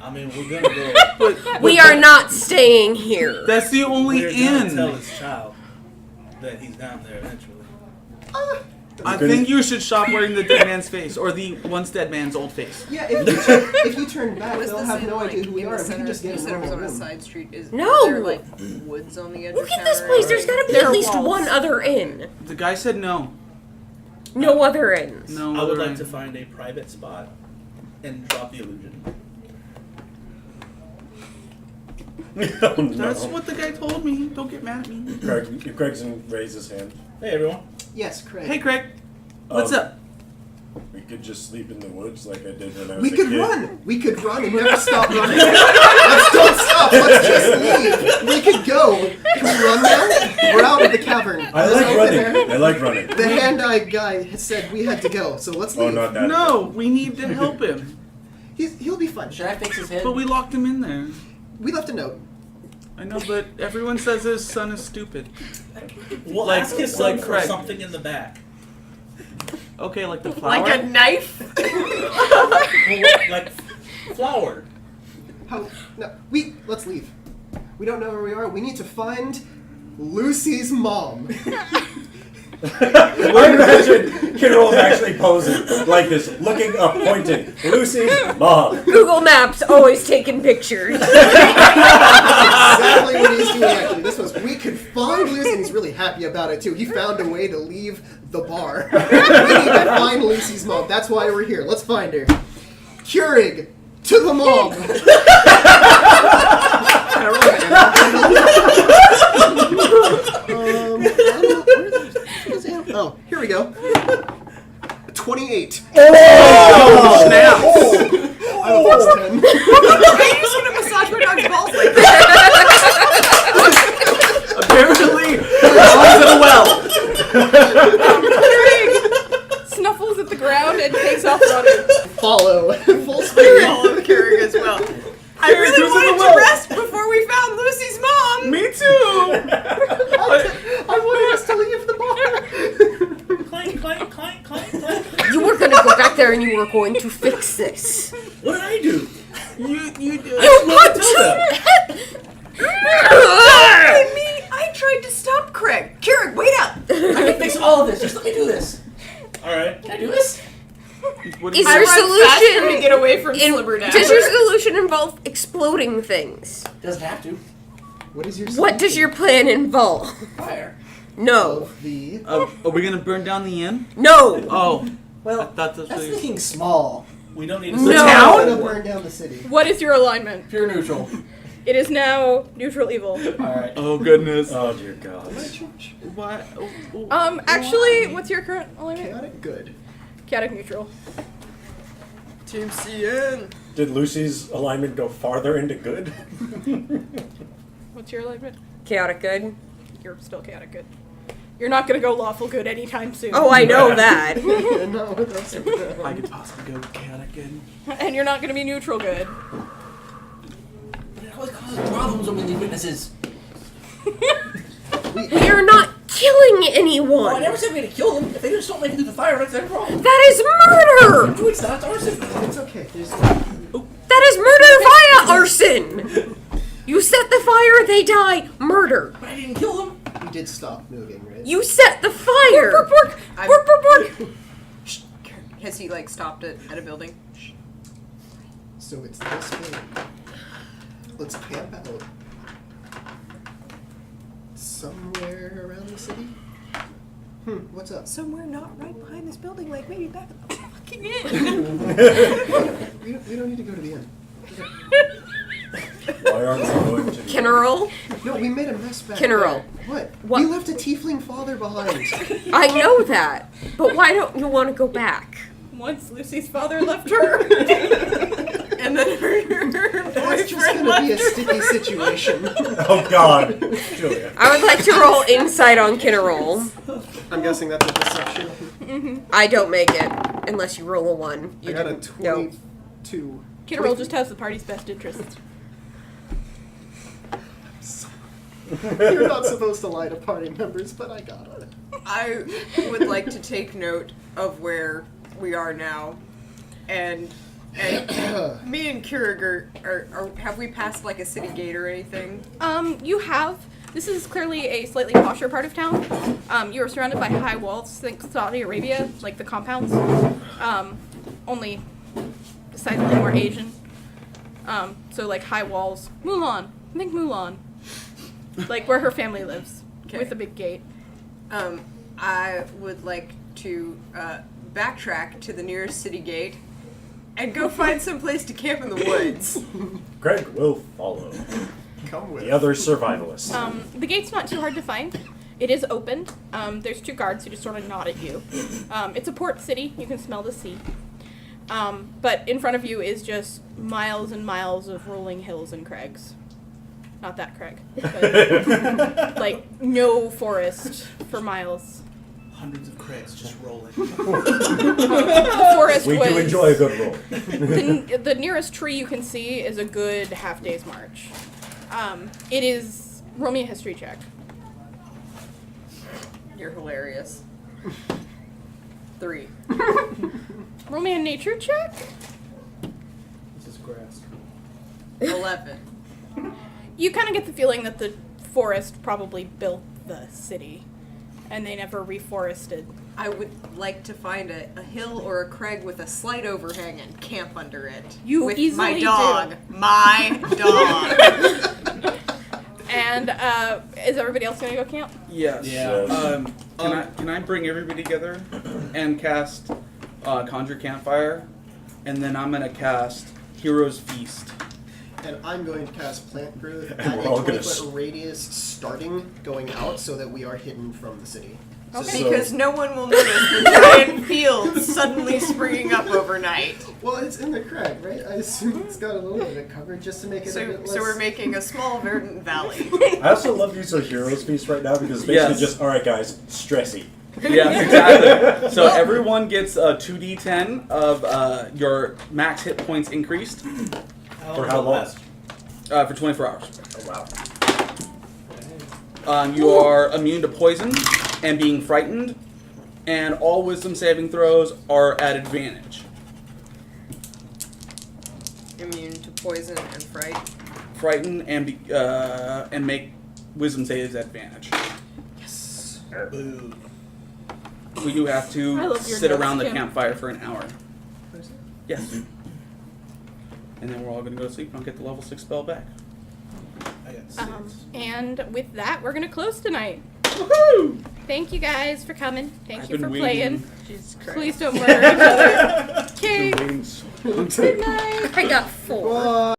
I mean, we're gonna go. But We are not staying here. that's the only We're gonna tell inn. his child that he's down there eventually. I think you should shop wearing the dead man's face or the once dead man's old face. Yeah, if you turn back, Was they'll this have in, no like, idea who we in are. the We can center? just get You a said it was normal on a room. side street. Is No. there like woods on the edge Look of at town? this or- place. There's got to be There at are least walls. one other inn. The guy said no. No other inns. No. I would other like inn. to find a private spot and drop the illusion. Oh, no. That's what the guy told me. Don't get mad at me. Gregson raised his hand. Hey everyone. Yes, Craig. Hey, Craig. What's Um, up? We could just sleep in the woods like I did when I was We a could kid. run. We could run and never stop running. Let's don't stop. Let's just leave. We could go. Can we run now? We're out of the cavern. I There's like open running. air. I like running. The hand-eye guy has said we had to go, so let's Oh, leave. not that. No, we need to help him. He'll be fine. Should I fix his head? But we locked him in there. We left a note. I know, but everyone says his son is stupid. We'll Like- ask his son like for Craig. something in the back. Okay, like the flower. Like a knife? Like flour. How? No. Let's leave. We don't know where we are. We need to find Lucy's mom. I imagine Carol's actually posing like this, looking up, pointing. Lucy's mom. Google Maps always taking pictures. Exactly what he's doing actually. This was, we could find Lucy, and he's really happy about it too. He found a way to leave the bar. We need to find Lucy's mom. That's why we're here. Let's find her. Keurig, to the mom. Oh, here we go. 28. Oh, snap! I'm a plus 10. I just want to massage my dog's balls like that. Apparently, Ron's in a well. Keurig snuffles at the ground and takes off running. Follow. Full speed. Follow Keurig as well. I really who's in the wanted well? to rest before we found Lucy's mom. Me too. I wanted us to leave the bar. Clank, clank, clank, clank, clank. You were gonna go back there and you were going to fix this. What did I do? You You I tried to stop Craig. Keurig, wait up. I can fix all of this. Just let me do this. Alright. Can I do this? What Is I your run faster to solution? get away from Slibber now. Does your solution involve exploding things? Doesn't have to. What is your What does your plan involve? Fire. No. of the are we gonna burn down the inn? No. Oh, I Well, thought that's that's what you- thinking small. We don't need to No. sit I'm down. gonna burn down the city. What is your alignment? Pure neutral. It is now neutral evil. Alright. Oh goodness. Oh dear God. What? Actually, what's your current alignment? Chaotic good. Chaotic neutral. Team CN. Did Lucy's alignment go farther into good? What's your alignment? Chaotic good. You're still chaotic good. You're not gonna go lawful good anytime soon. Oh, I know that. No, that's I could possibly go with chaotic good. And you're not gonna be neutral good. But it always causes problems when we leave witnesses. We are not killing Oh, I anyone. never said we had to kill them. If they just don't make it through the fire, that's their problem. That is murder. No, it's not. It's arson. it's okay. There's That is murder via arson. You set the fire, they die. Murder. But I didn't kill them. we did stop moving, right? You set the fire. Bork, bork, I'm- bork, bork, bork. Has he like stopped it at a building? So it's this way. Let's camp out somewhere around the city. What's up? Somewhere not right behind this building, like maybe back at the fucking inn. We don't need to go to the end. Why aren't we going to? Kinneral. No, we made a mess back Kinneral. there. What? What? We left a tiefling father behind. I know that, but why don't you want to go back? Once Lucy's father left her. And then her That's just boyfriend gonna be a left her. sticky situation. Oh God, Julia. I would like to roll insight on Kinneral. I'm guessing that's a deception. I don't make it unless you roll a 1. You I got a didn't- no. 22. Kinneral just has the party's best interests. You're not supposed to lie to party members, but I got it. I would like to take note of where we are now, and me and Keurig are have we passed like a city gate or anything? You have. This is clearly a slightly posher part of town. You are surrounded by high walls. Think Saudi Arabia, like the compounds. Only decidedly more Asian. So like high walls. Mulan. Think Mulan. Like where her family lives. Okay. With a big gate. I would like to backtrack to the nearest city gate and go find some place to camp in the woods. Greg will follow. Come with. The other survivalists. The gate's not too hard to find. It is open. There's 2 guards who just sort of nod at you. It's a port city. You can smell the sea. But in front of you is just miles and miles of rolling hills and crags. Not that crag. But like no forest for miles. Hundreds of crags just rolling. The forest We was... do enjoy a good roll. The nearest tree you can see is a good half day's march. It is... Roll me a history check. You're hilarious. 3. Roll me a nature check. This is grass. 11. You kind of get the feeling that the forest probably built the city. and they never reforested. I would like to find a hill or a crag with a slight overhang and camp under it. You with easily my do. dog. My dog. And is everybody else gonna go camp? Yes. Yeah. Can I bring everybody together and cast Conjure Campfire, and then I'm gonna cast Hero's Feast. And I'm going to cast Plant Growth And at we're a all gonna 20-foot radius starting going out so that we are hidden from the city. Okay. Because no one will notice the giant fields suddenly springing up overnight. Well, it's in the crag, right? I assume it's got a little bit of cover just to make it a So, bit less... so we're making a small verdant valley. I also love use of Heroes Feast right now because it's basically Yes. just, alright guys, stressy. Yes, exactly. So everyone gets a 2d10 of your max hit points increased For how long? for 24 hours. Oh wow. You are immune to poison and being frightened, and all wisdom saving throws are at advantage. Immune to poison and fright. Frighten and make wisdom saves at advantage. Boo. We do have I to love your sit notes, around the Kim. campfire for an hour. Yes. And then we're all gonna go to sleep and I'll get the level 6 spell back. I got 6. And with that, we're gonna close tonight. Woohoo! Thank you guys for coming. Thank I've you for been playing. waiting. Jesus Christ. Please don't murder each other. Okay. Waiting so long. Good night. I got 4.